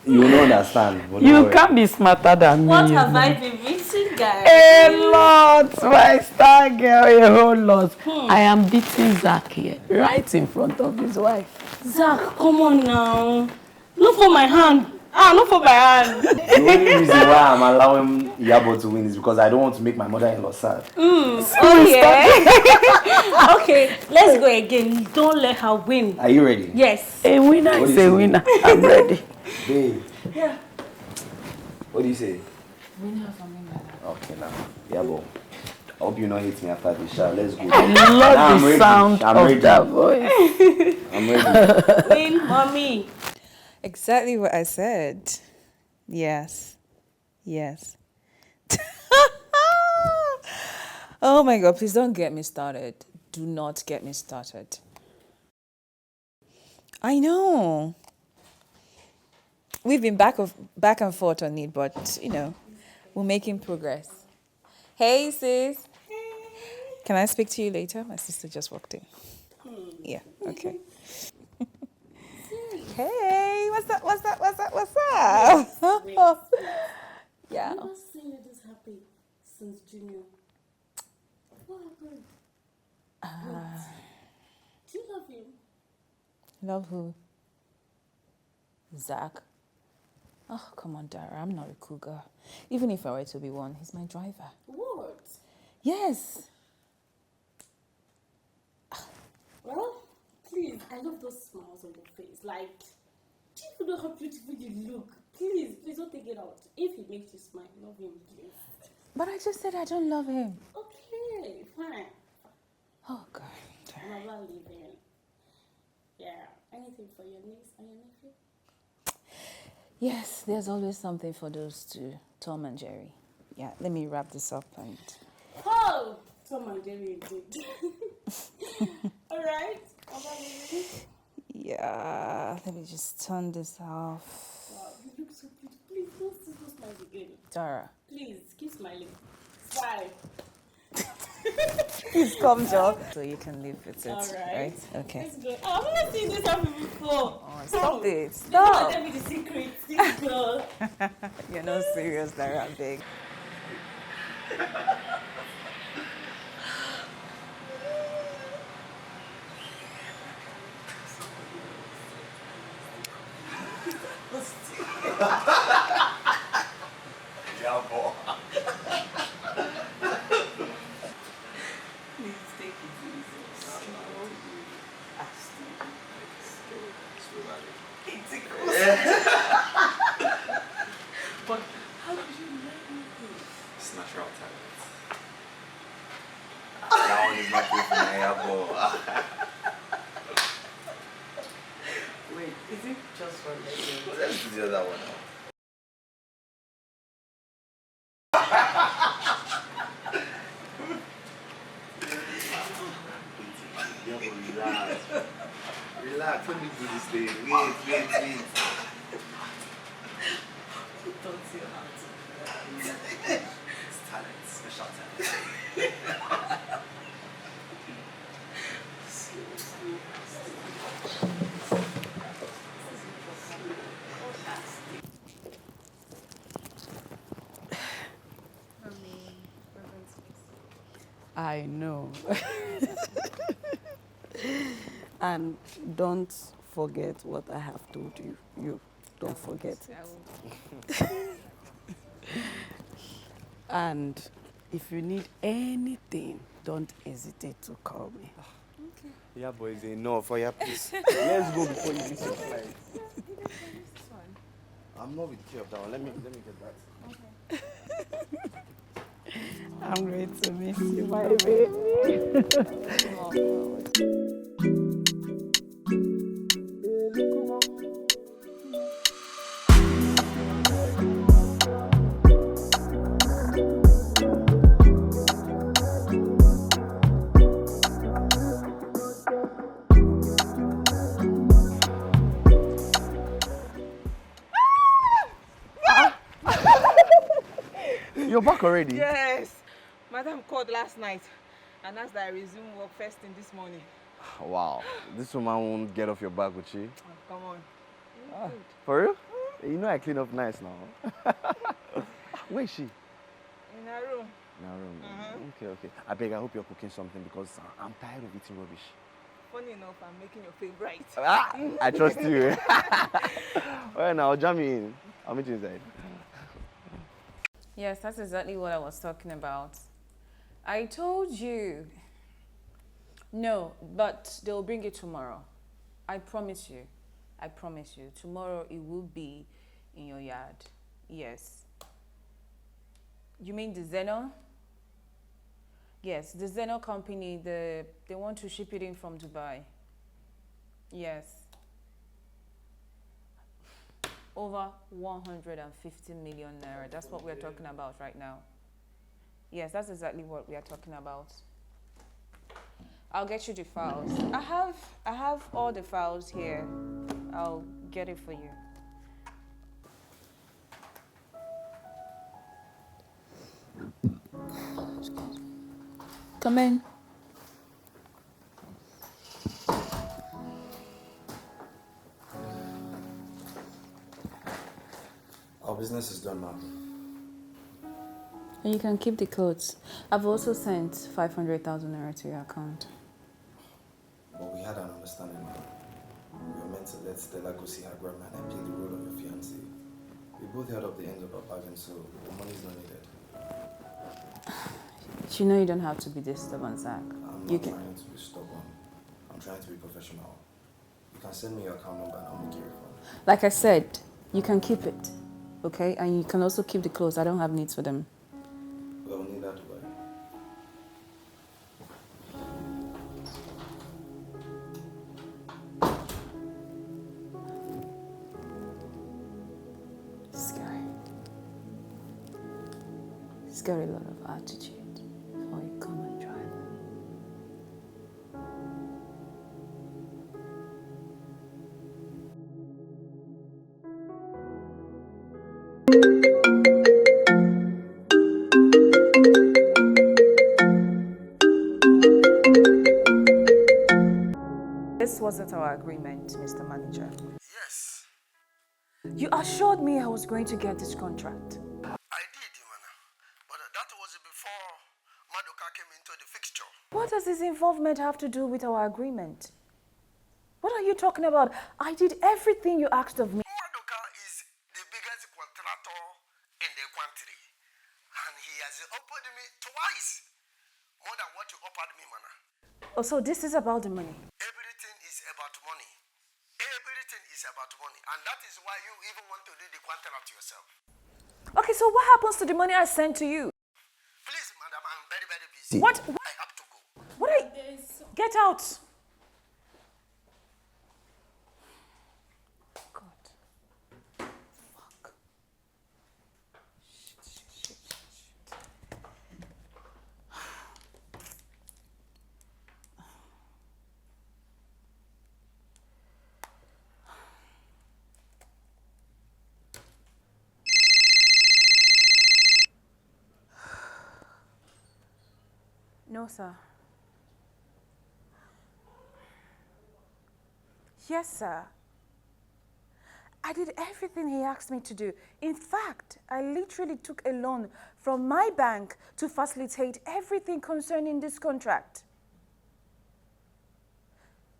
You will not understand. But don't You worry. can't be smarter than me. What have I been missing, guys? A lot, my star girl, a whole lot. I am beating Zach here, right in front of his wife. Zach, come on now. Look for my hand. Look for my hand. The only reason why I'm allowing Yabo to win is because I don't want to make my mother-in-law sad. Oh, yeah. Okay, let's go again. Don't let her win. Are you ready? Yes. A winner What is do you a say? winner. I'm ready. Babe. Yeah. What do you say? Winner for me, brother. Okay, now. Yabo. I hope you not hate me after this show. Let's go. I Now love I'm the ready. sound I'm of ready. that voice. I'm ready. Win, mommy. Exactly what I said. Yes. Yes. Oh my God, please don't get me started. Do not get me started. I know. We've been back and forth on it, but you know, we're making progress. Hey sis. Can I speak to you later? My sister just walked in. Yeah, okay. Hey, what's up? Yeah. I've never seen you this happy since junior. What happened? Do you love him? Love who? Zach. Oh, come on, Dara. I'm not a cougar. Even if I were to be one, he's my driver. What? Yes. Well, please, I love those smiles on your face. Like, do you even know how beautiful you look? Please don't take it out. If he makes you smile, love him, please. But I just said I don't love him. Okay, fine. Oh, God. I'm about leaving. Yeah. Anything for your niece and your nephew? Yes, there's always something for those two, Tom and Jerry. Yeah, let me wrap this up and... Oh! Tom and Jerry indeed. Alright. About leaving? Yeah, let me just turn this off. Wow, you look so beautiful. Please don't smile again. Dara. Please, keep smiling. Smile. Please come, Joe. So you can live with it, Alright. right? Okay. Let's go. Oh, I've never seen this happen before. Oh, stop it. Don't Stop. tell me the secret. This girl. You're not serious, Dara, big. But how did you let me do? It's natural talent. That one is not good for my elbow. Wait, is it just for me? Let's do the other one now. Relax. Relax. Let me do this thing. Wait. Don't see your hands. It's talent. Special talent. I know. And don't forget what I have told you. You don't forget it. And if you need anything, don't hesitate to call me. Yeah, boys, enough for your please. Let's go before you miss your flight. I'm not with the key of that one. Let me get that. I'm ready to miss you, my baby. You're back already? Yes. Madam called last night and asked that I resume work first thing this morning. Wow. This woman won't get off your back, will she? Oh, come on. For real? You know I clean up nice now. Where is she? In her room. In her room. Okay. I beg, I hope you're cooking something because I'm tired of eating rubbish. Funny enough, I'm making your favorite. I trust you. Well, now I'll jam you in. I'll meet you inside. Yes, that's exactly what I was talking about. I told you. No, but they'll bring it tomorrow. I promise you. I promise you. Tomorrow it will be in your yard. Yes. You mean the Zeno? Yes, the Zeno company, they want to ship it in from Dubai. Yes. Over 150 million naira. That's what we're talking about right now. Yes, that's exactly what we are talking about. I'll get you the files. I have all the files here. I'll get it for you. Come in. Our business is done, ma'am. And you can keep the clothes. I've also sent 500,000 naira to your account. But we had an understanding, ma'am. We were meant to let Stella go see her grandma and play the role of your fiance. We both held up the ends of our bargain, so the money's not needed. You know you don't have to be this stubborn, Zach. I'm not trying to be stubborn. I'm trying to be professional. You can send me your account number and I'll make you a refund. Like I said, you can keep it, okay? And you can also keep the clothes. I don't have needs for them. Well, we'll need that to buy. Scary. He's got a lot of attitude for a common driver. This wasn't our agreement, Mr. Manager. Yes, You assured me I was going to get this contract. I did, Imana. But that was before Madoka came into the fixture. What does this involvement have to do with our agreement? What are you talking about? I did everything you asked of me. Madoka is the biggest contractor in the country. And he has offered me twice more than what you offered me, Mana. Oh, so this is about the money. Everything is about money. Everything is about money. And that is why you even want to do the contract yourself. Okay, so what happens to the money I sent to you? Please, madam, I'm very, very busy. What? I have to go. What are you? Get out! God. Fuck. Shit. No, sir. Yes, sir. I did everything he asked me to do. In fact, I literally took a loan from my bank to facilitate everything concerning this contract.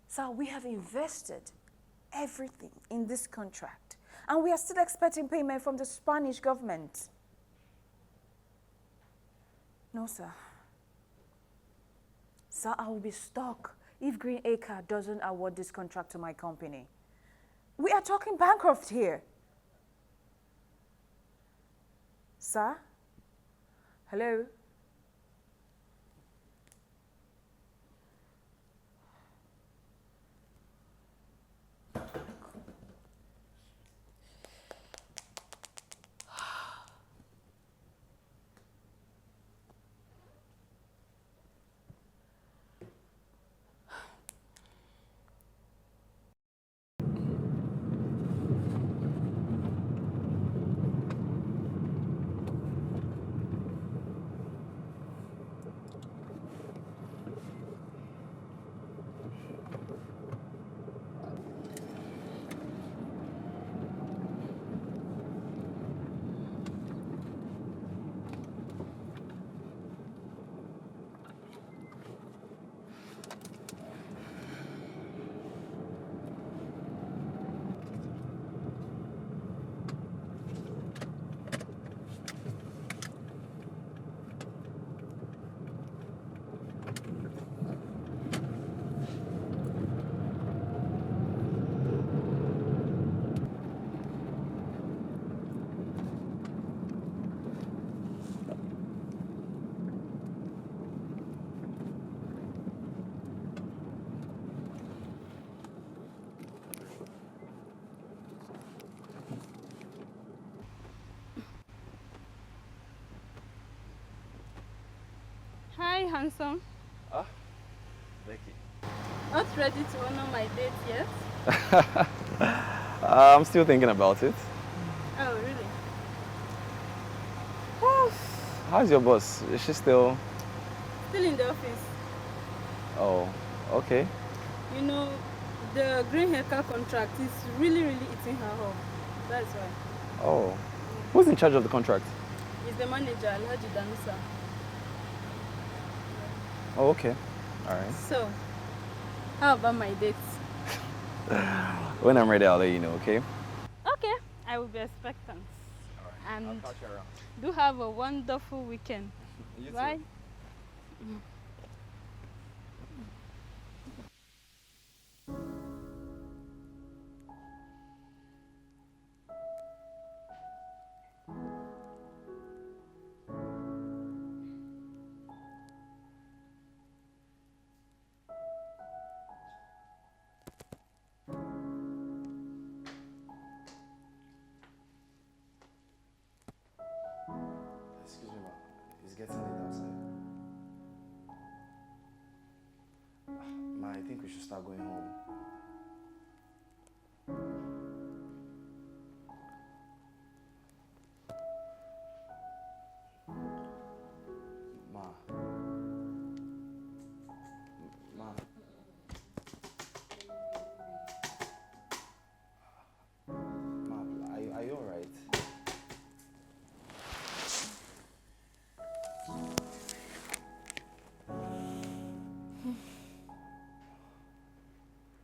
Sir, we have invested everything in this contract, and we are still expecting payment from the Spanish government. No, sir. Sir, I will be stuck if Green Acre doesn't award this contract to my company. We are talking bankrupt here. Sir? Hello? Hi, handsome. Ah, Becky. Not ready to honor my date yet? I'm still thinking about it. Oh, really? How's your boss? Is she still... Still in the office. Oh, okay. You know, the green haircut contract is really eating her up. That's why. Oh. Who's in charge of the contract? He's the manager, Alhaji Danusa. Oh, okay. All right. So, how about my dates? When I'm ready, I'll let you know, okay? Okay, I will be expectant. All right. And I'll catch you around. do have a wonderful weekend. You too. Bye. Excuse me, ma. It's getting late outside. Ma, I think we should start going home. Ma. Ma. Ma, are you alright?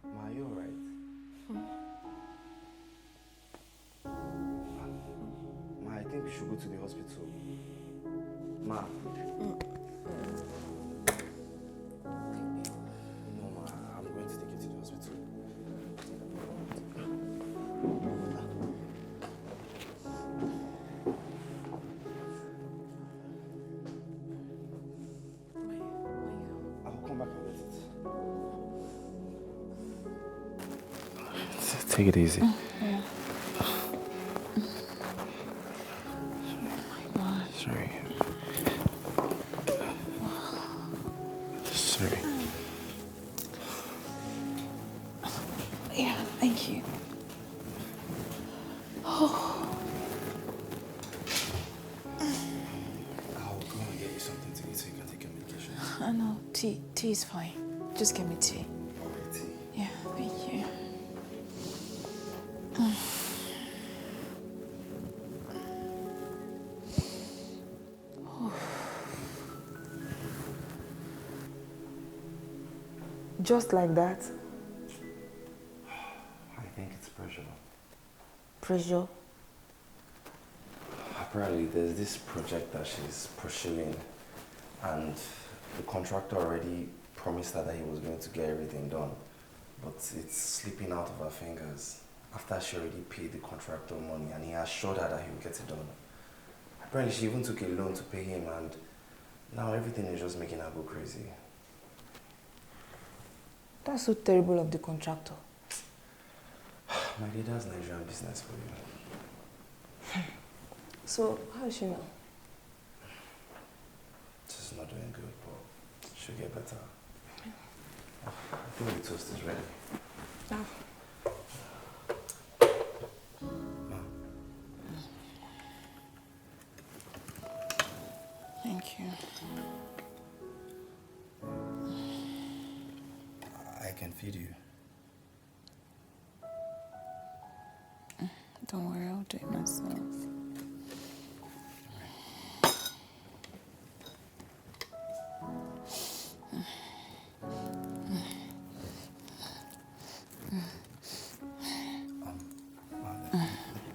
Ma, are you alright? Ma, I think we should go to the hospital. Ma. No, ma, I'm going to take you to the hospital. I'll come back and get it. Take it easy. Sorry. Sorry. Yeah, thank you. Oh. I'll go and get you something to eat so you can take your medication. I know, tea is fine. Just give me tea. Alright, tea. Yeah, thank you. Just like that? I think it's pressure. Pressure? Apparently, there's this project that she's pursuing, and the contractor already promised her that he was going to get everything done, but it's slipping out of her fingers after she already paid the contractor money, and he assured her that he would get it done. Apparently, she even took a loan to pay him, and now everything is just making her go crazy. That's so terrible of the contractor. My dear, that's Nigerian business for you. So, how is she now? She's not doing good, but she'll get better. I think the toast is ready. Ah. Thank you. I can feed you. Don't worry, I'll do it myself.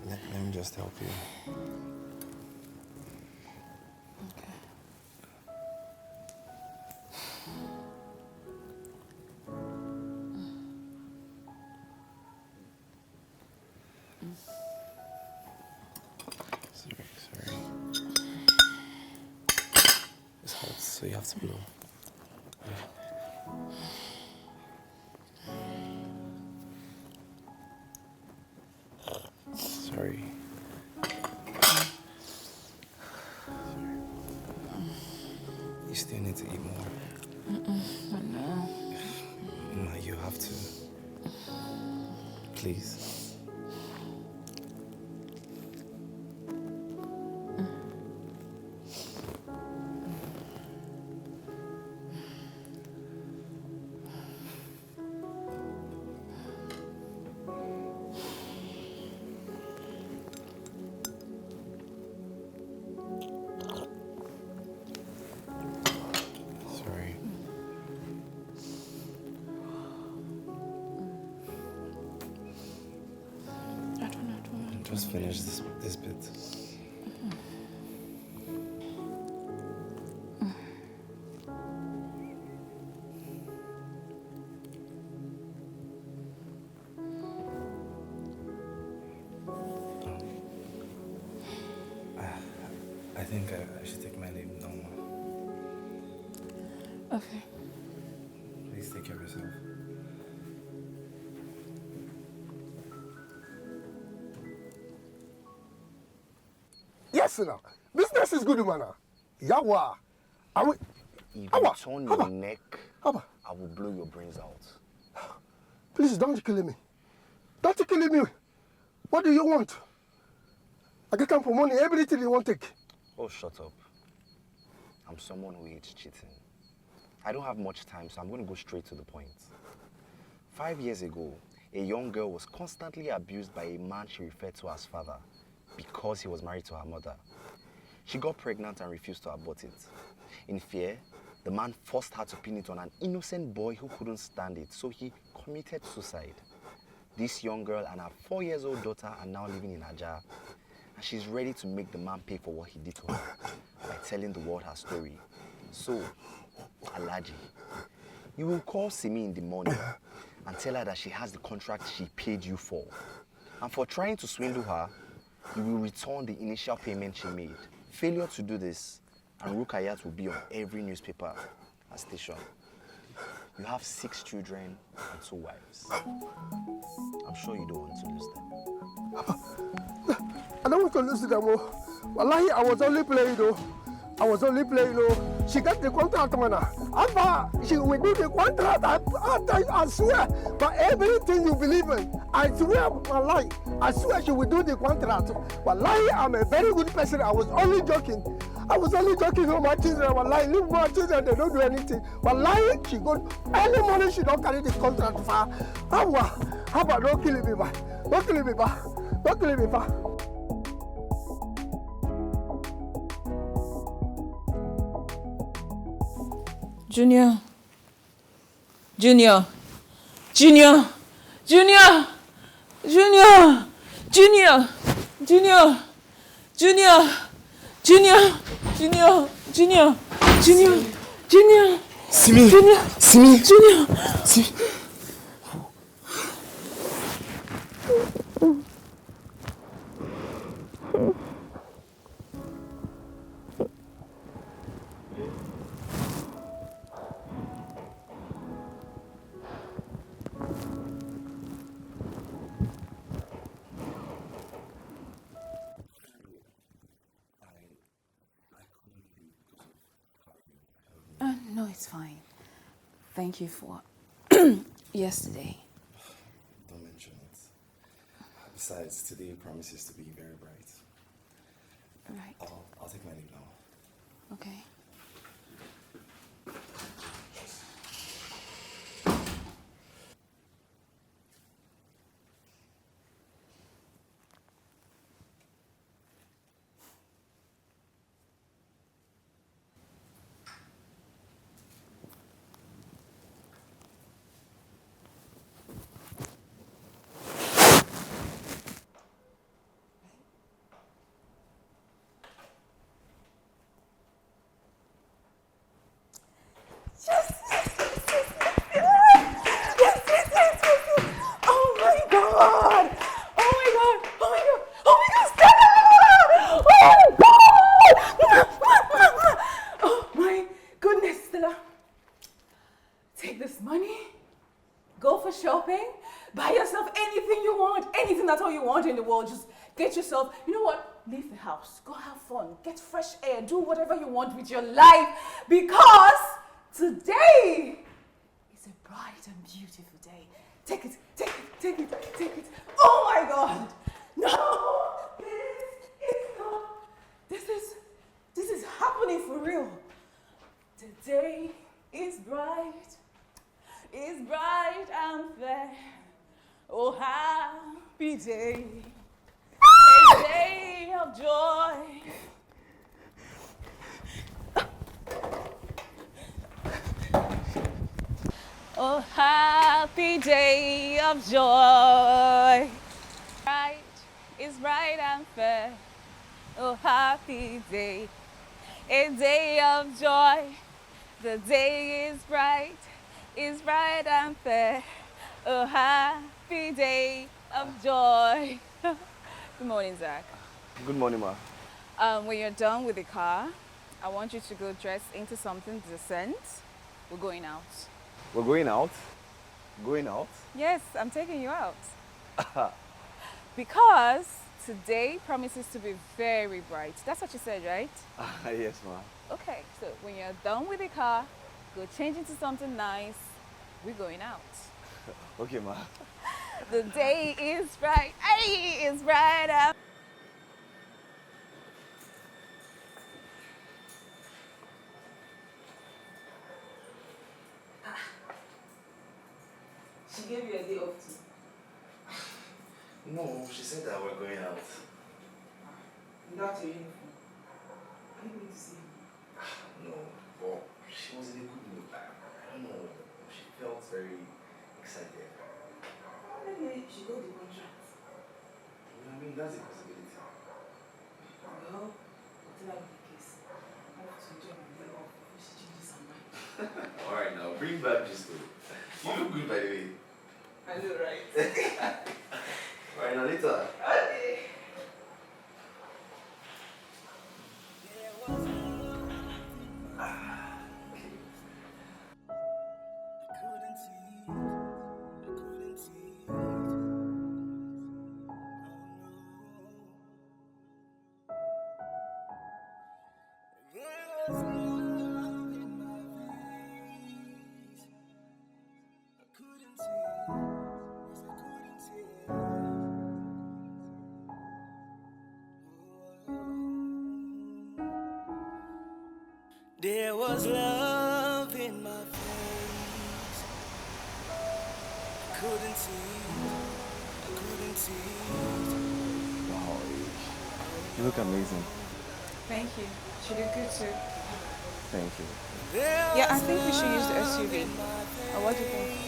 Let me just help you. Sorry. It's hot, so you have to blow. Sorry. You still need to eat more. I know. Ma, you have to. Please. Just finish this bit. I think I should take my leave now. Okay. Please take care of yourself. Yes, sir. Business is good, man. Yawa. If you turn your neck, I will blow your brains out. Please don't kill me. Don't kill me. What do you want? I can come for money, everything you want to take. Oh, shut up. I'm someone who hates cheating. I don't have much time, so I'm going to go straight to the point. 5 years ago, a young girl was constantly abused by a man she referred to as father because he was married to her mother. She got pregnant and refused to abort it. In fear, the man forced her to pin it on an innocent boy who couldn't stand it, so he committed suicide. This young girl and her 4-year-old daughter are now living in Aja, and she's ready to make the man pay for what he did to her by telling the world her story. So, Alaji, you will call Simi in the morning and tell her that she has the contract she paid you for. And for trying to swindle her, you will return the initial payment she made. Failure to do this, and Rukayat will be on every newspaper and station. You have 6 children and 2 wives. I'm sure you don't want to lose them. I don't want to lose them. Wallahi, I was only playing though. She got the contract, man. After she will do the contract, I swear, by everything you believe in, I swear, wallahi, I swear she will do the contract. Wallahi, I'm a very good person. I was only joking with my children. Wallahi, leave my children, they don't do anything. Wallahi, she go, early morning, she don't carry the contract for her. How about don't kill me, man. Don't kill me, man. Junior. Simi. No, it's fine. Thank you for yesterday. Don't mention it. Besides, today promises to be very bright. Right. I'll take my leave now. Okay. Shopping, buy yourself anything you want, anything at all you want in the world. Just get yourself, you know what? leave the house, go have fun, get fresh air, do whatever you want with your life, because today is a bright and beautiful day. Take it, take it, take it, take it. Oh my God! No! This is happening for real. Today is bright and fair. Oh, happy day, a day of joy. Oh, happy day of joy. Bright is bright and fair. Oh, happy day, a day of joy. The day is bright and fair. Oh, happy day of joy. Good morning, Zach. Good morning, ma. When you're done with the car, I want you to go dress into something decent. We're going out. We're going out? Going out? Yes, I'm taking you out. Because today promises to be very bright. That's what you said, right? Yes, ma. Okay, so when you're done with the car, go change into something nice. We're going out. Okay, ma. The day is bright. Hey, it's bright out. She gave you a day off too. No, she said that we're going out. That's your uniform. Are you going to see me? No, but she was in a good mood. I don't know. She felt very excited. Maybe she got the contract. I mean, that's a possibility. Well, whatever the case, I have to enjoy my day off before she changes her mind. Alright, now bring back this story. You look good, by the way. I know, right? Alright, now later. Okay. There was love in my face. I couldn't see it. Wow, you look amazing. Thank you. She did good too. Thank you. Yeah, I think we should use the SUV. Or what do you think?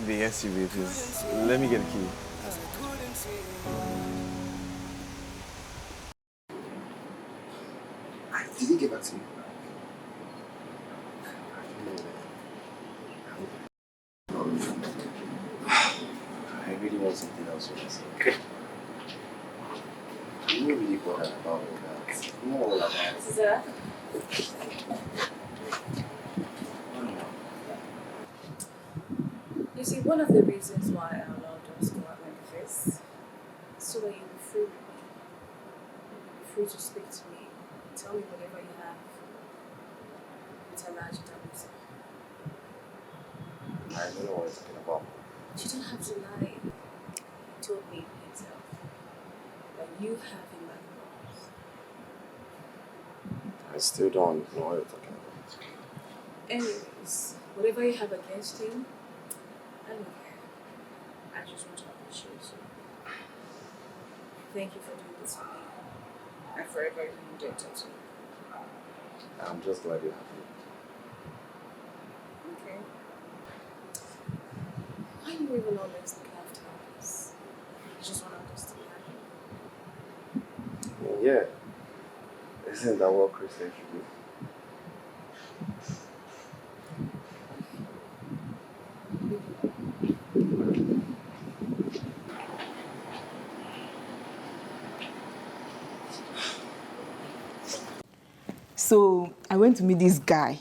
The SUV, please. Let me get a key. Did he get back to you? I really want something else with myself. I'm not really bothered about all that. I'm not all about it. Zach? You see, one of the reasons why I allowed us to go out like this, so that you'll be free with me. Free to speak to me. Tell me whatever you have. It's a large damage. I don't know what you're talking about. You don't have to lie. You told me yourself that you have him by the balls. I still don't know what you're talking about. Anyways, whatever you have against him, I don't care. I just want to appreciate you. Thank you for doing this for me. I'm forever indebted to you. I'm just glad you're happy. Okay. Why do you even always look after us? I just want us to be happy. Yeah. Isn't that what Christians should do? So I went to meet this guy.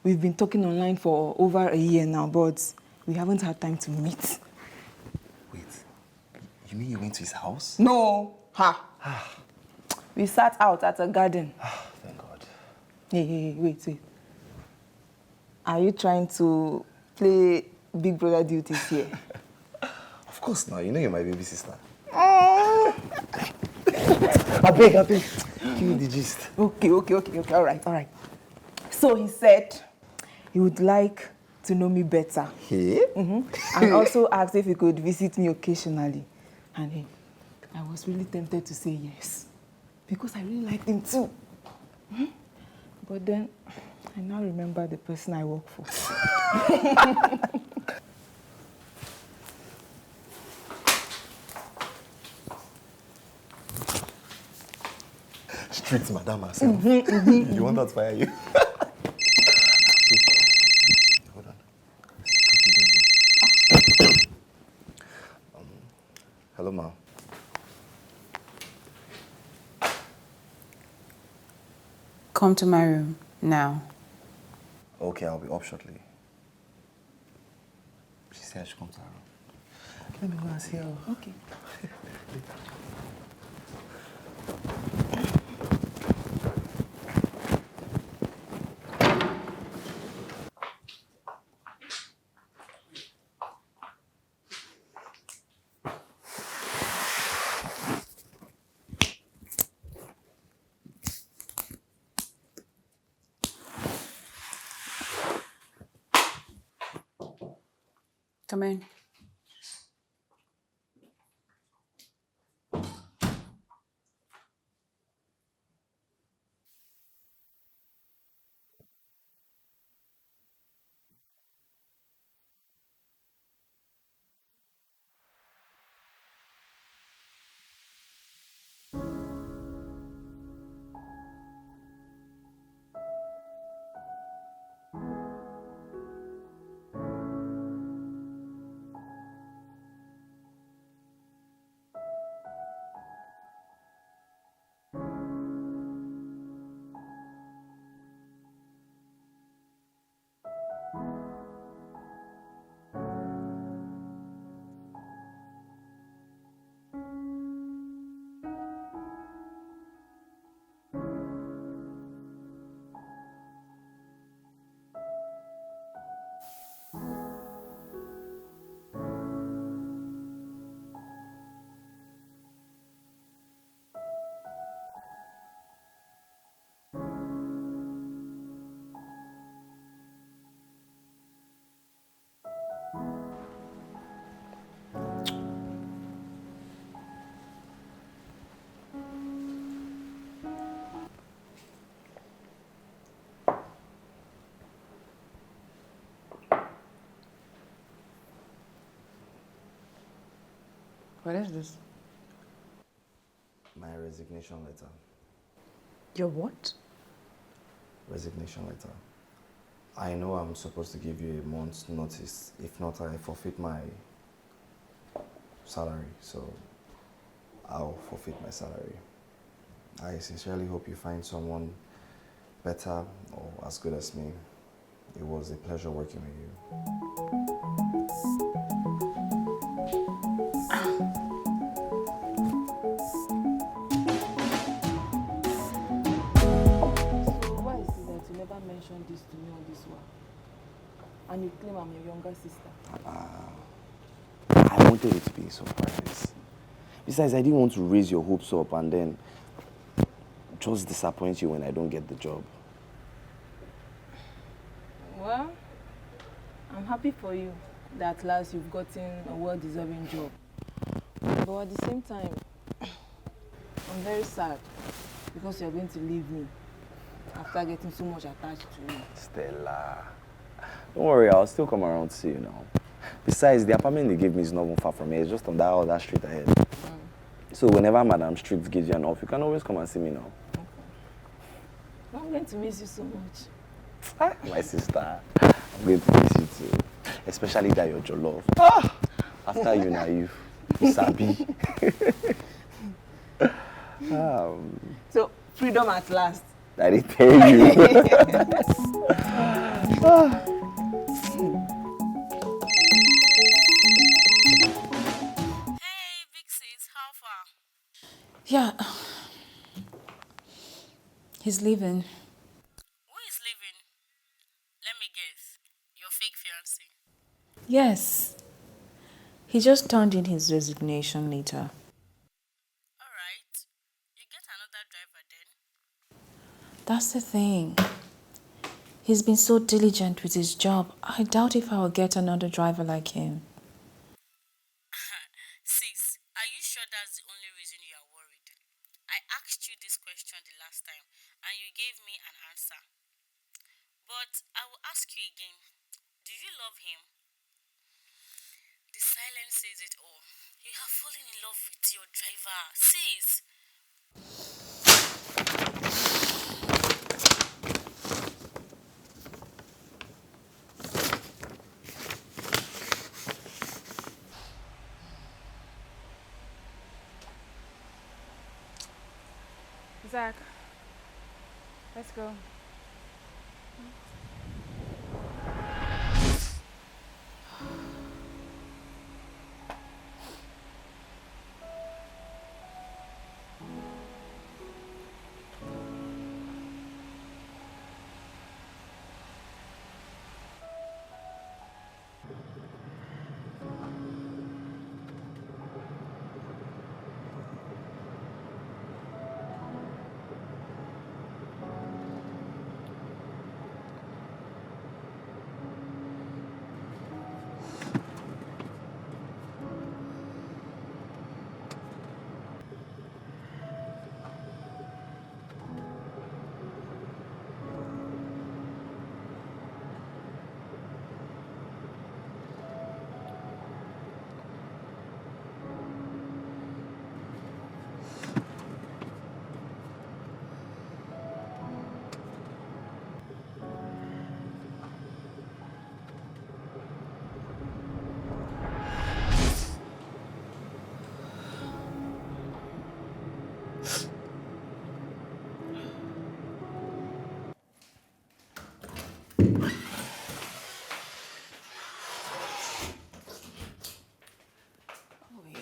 We've been talking online for over a year now, but we haven't had time to meet. Wait, you mean you went to his house? No, Ha! We sat out at a garden. Thank God. Hey, wait. Are you trying to play Big Brother duties here? Of course now, you know you're my baby sister. Oh. I beg. Give me the gist. Okay. All right. So he said he would like to know me better. Hey? And also asked if he could visit me occasionally. And I was really tempted to say yes. Because I really liked him too. But then, I now remember the person I work for. Strict madam herself. You want her to fire you? Hold on. Hello, ma. Come to my room now. Okay, I'll be up shortly. She said I should come to her room. Let me go and see her. Okay. Come in. What is this? My resignation letter. Your what? Resignation letter. I know I'm supposed to give you a month's notice. If not, I forfeit my salary. So I'll forfeit my salary. I sincerely hope you find someone better or as good as me. It was a pleasure working with you. Mention this to me on this one, and you claim I'm your younger sister. I wanted it to be a surprise. Besides, I didn't want to raise your hopes up and then just disappoint you when I don't get the job. Well, I'm happy for you that at last you've gotten a well-deserving job. But at the same time, I'm very sad because you're going to leave me after getting so much attached to you. Stella, don't worry, I'll still come around to see you now. Besides, the apartment they gave me is not even far from here. It's just on that other street ahead. So whenever Madam Strict gives you an off, you can always come and see me now. Okay. I'm going to miss you so much. My sister, I'm going to miss you too. Especially that you're your love. After you naive, you sabi. So, freedom at last. I didn't tell you. Hey, big sis, how far? Yeah. He's leaving. Who is leaving? Let me guess. Your fake fiance. Yes. He just turned in his resignation letter. Alright. You get another driver then? That's the thing. He's been so diligent with his job. I doubt if I will get another driver like him. Sis, are you sure that's the only reason you are worried? I asked you this question the last time and you gave me an answer. But I will ask you again. Do you love him? The silence says it all. You have fallen in love with your driver. Sis! Zach, let's go.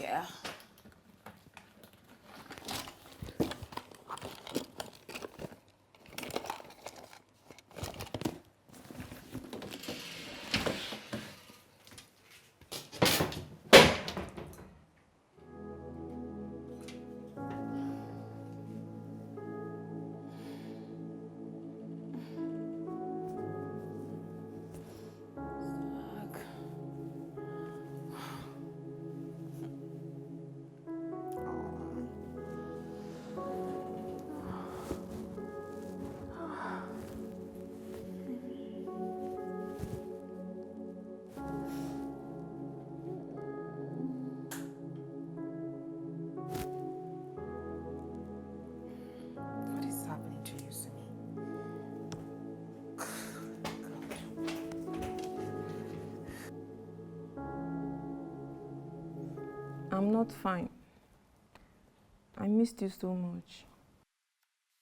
Yeah. What is happening to you, Simi? I'm not fine. I missed you so much.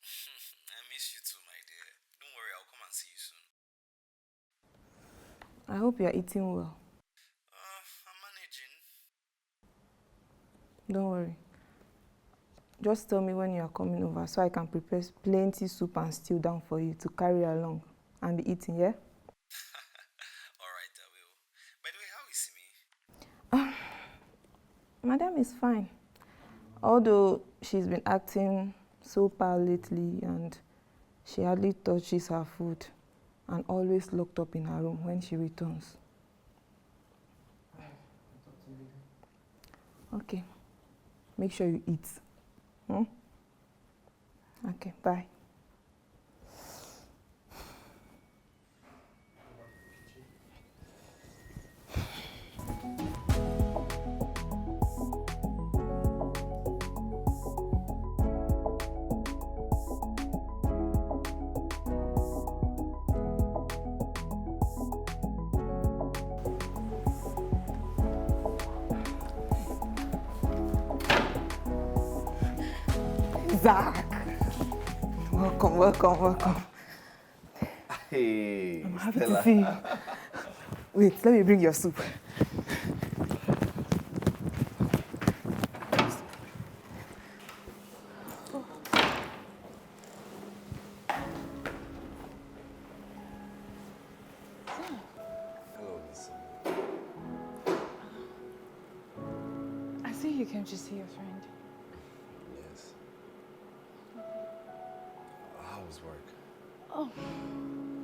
I miss you too, my dear. Don't worry, I'll come and see you soon. I hope you're eating well. I'm managing. Don't worry. Just tell me when you are coming over so I can prepare plenty soup and stew down for you to carry along and be eating, yeah? Alright, I will. By the way, how is Simi? Madam is fine. Although she's been acting so pale lately and she hardly touches her food and always locked up in her room when she returns. Okay. Make sure you eat. Okay, bye. Zach! Welcome, welcome, welcome. Hey, I'm happy to see you. Wait, let me bring your soup. came to see your friend. Yes. How was work? Oh,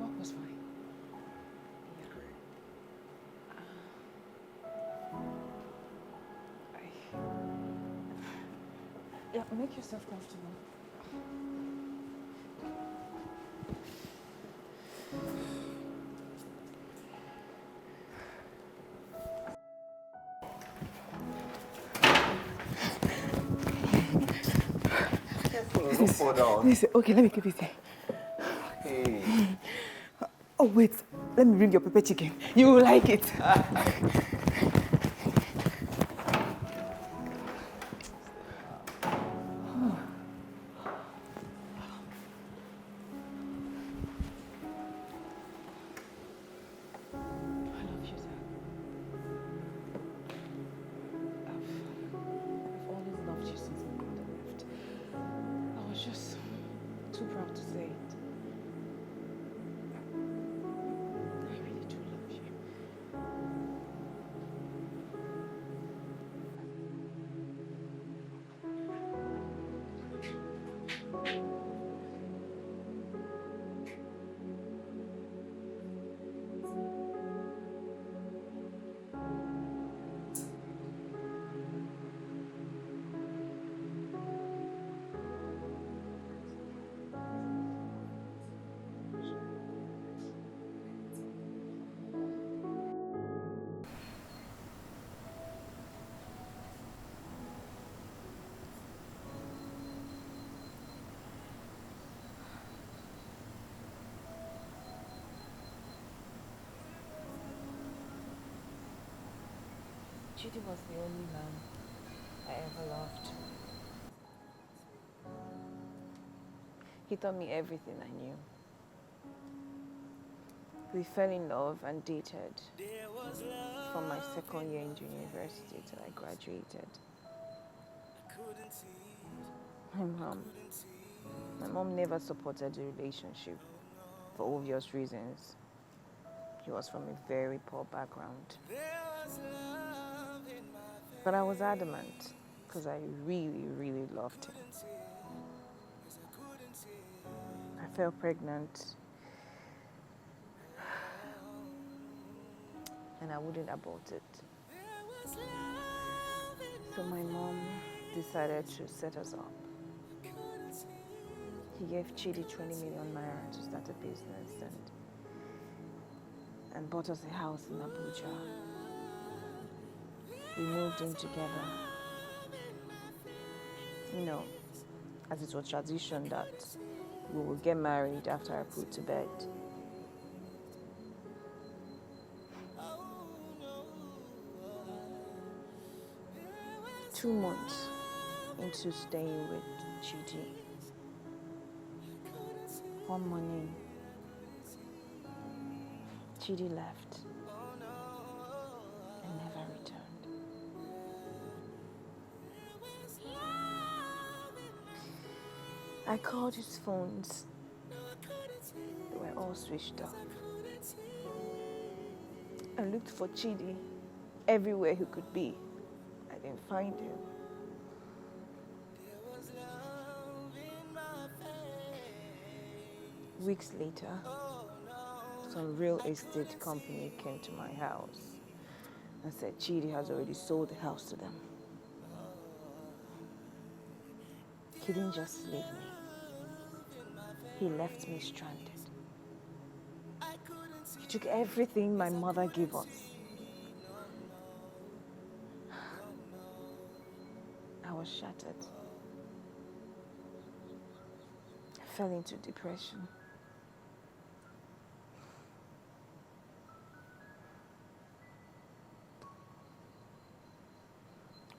work was fine. Great. Yeah, make yourself comfortable. Don't fall down. Listen, okay, let me keep it here. Hey. Oh, wait, let me bring your pepper chicken. You will like it. Chidi was the only man I ever loved. He taught me everything I knew. We fell in love and dated from my second year in university till I graduated. My mom never supported the relationship for obvious reasons. He was from a very poor background. But I was adamant because I really, really loved him. I fell pregnant and I wouldn't abort it. So my mom decided to set us up. He gave Chidi 20 million naira to start a business and bought us a house in Abuja. We moved in together. You know, as it was tradition that we would get married after I put to bed. Two months into staying with Chidi, one morning, Chidi left and never returned. I called his phones. They were all switched off. I looked for Chidi everywhere he could be. I didn't find him. Weeks later, some real estate company came to my house and said Chidi has already sold the house to them. He didn't just leave me. He left me stranded. He took everything my mother gave us. I was shattered. I fell into depression.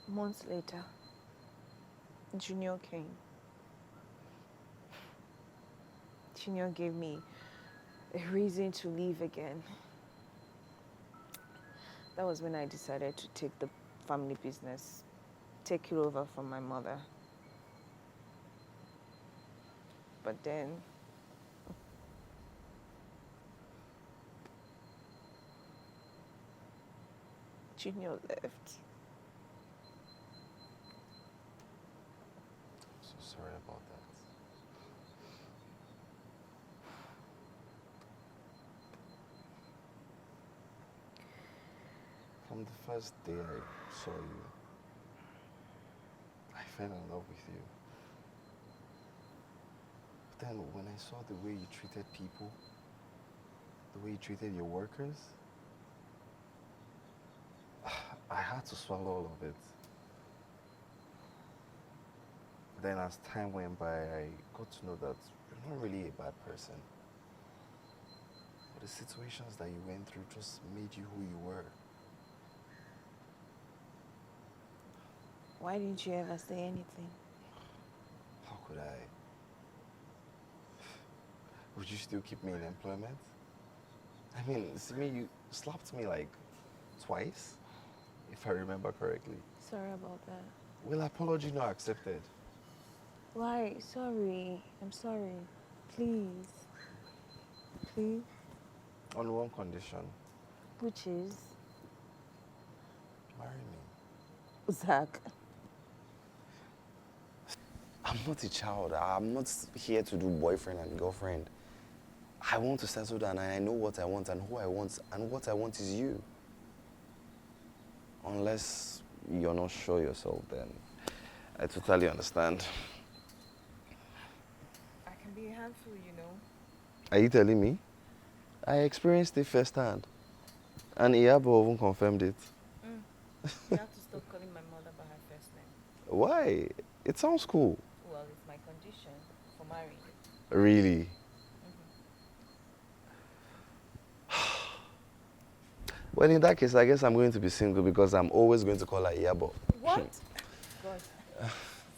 Months later, Junior came. Junior gave me a reason to leave again. That was when I decided to take the family business, take it over from my mother. But then, Junior left. sorry about that. From the first day I saw you, I fell in love with you. But then when I saw the way you treated people, the way you treated your workers, I had to swallow all of it. Then as time went by, I got to know that you're not really a bad person. But the situations that you went through just made you who you were. Why didn't you ever say anything? How could I? Would you still keep me in employment? I mean, see me, you slapped me like twice, if I remember correctly. Sorry about that. Well, apology not accepted. Why? Sorry. I'm sorry. Please. Please. On one condition. Which is? Marry me. Zach. I'm not a child. I'm not here to do boyfriend and girlfriend. I want to settle down and I know what I want and who I want, and what I want is you. Unless you're not sure yourself, then I totally understand. I can be a handful, you know. Are you telling me? I experienced it firsthand. And Iyabo even confirmed it. You have to stop calling my mother by her first name. Why? It sounds cool. Well, it's my condition for marrying you. Really? Well, in that case, I guess I'm going to be single because I'm always going to call her Iyabo. What? God,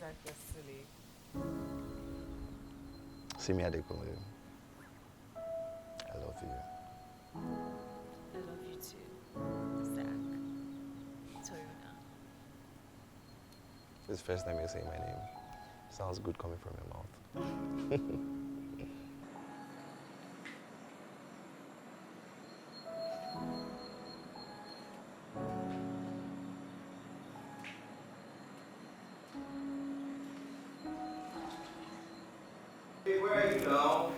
Zach, you're silly. See me, Adekunle. I love you. I love you too, Zach. Toyona. It's the first time you're saying my name. Sounds good coming from your mouth. Hey, where are you now?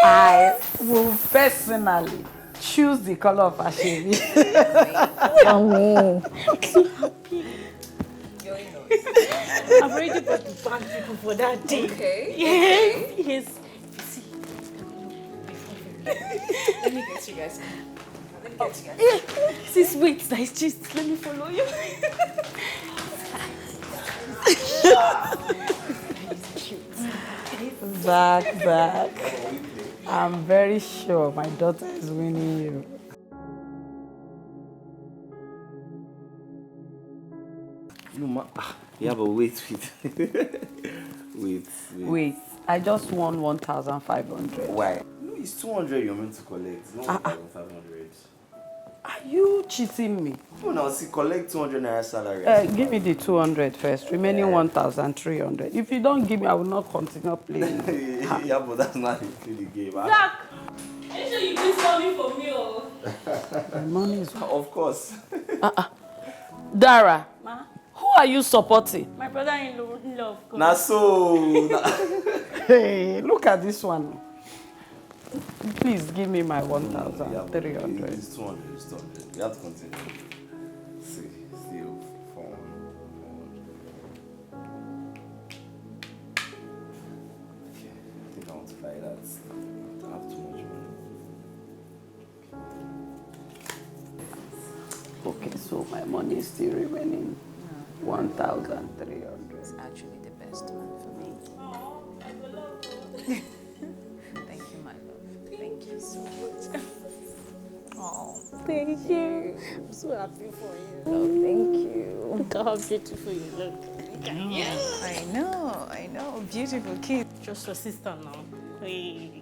I will personally choose the color of Asheri. I'm so happy. You're in love. I've already got the bag people for that day. Okay. Yes. Yes. See, Let me get you guys. Let me get you guys. sis, wait, nice just let me follow you. Zach. I'm very sure my daughter is winning you. No, yeah, but wait. Wait, I just won 1,500. Why? No, it's 200 you're meant to collect, not 1,500. Are you cheating me? No, now see, collect 200 naira salary. Give me the 200 first, remaining 1,300. If you don't give me, I will not continue playing. Yeah, but that's not the game. Zach, make sure you do something for me, oh. My money is... Of course. Dara, Ma? who are you supporting? My brother-in-law, of course. Now so... Hey, look at this one. Please give me my 1,300. It's 200, it's 200. You have to continue. See, still 400. Okay, I think I want to buy that. I don't have too much money. Okay, so my money is still remaining 1,300. It's actually the best one for me. Oh, I will love Thank you, my love. Thank you so much. Oh, Thank you. I'm so happy for you. oh, thank you. Look how beautiful you look. I know. beautiful kid. Just your sister now. Hey.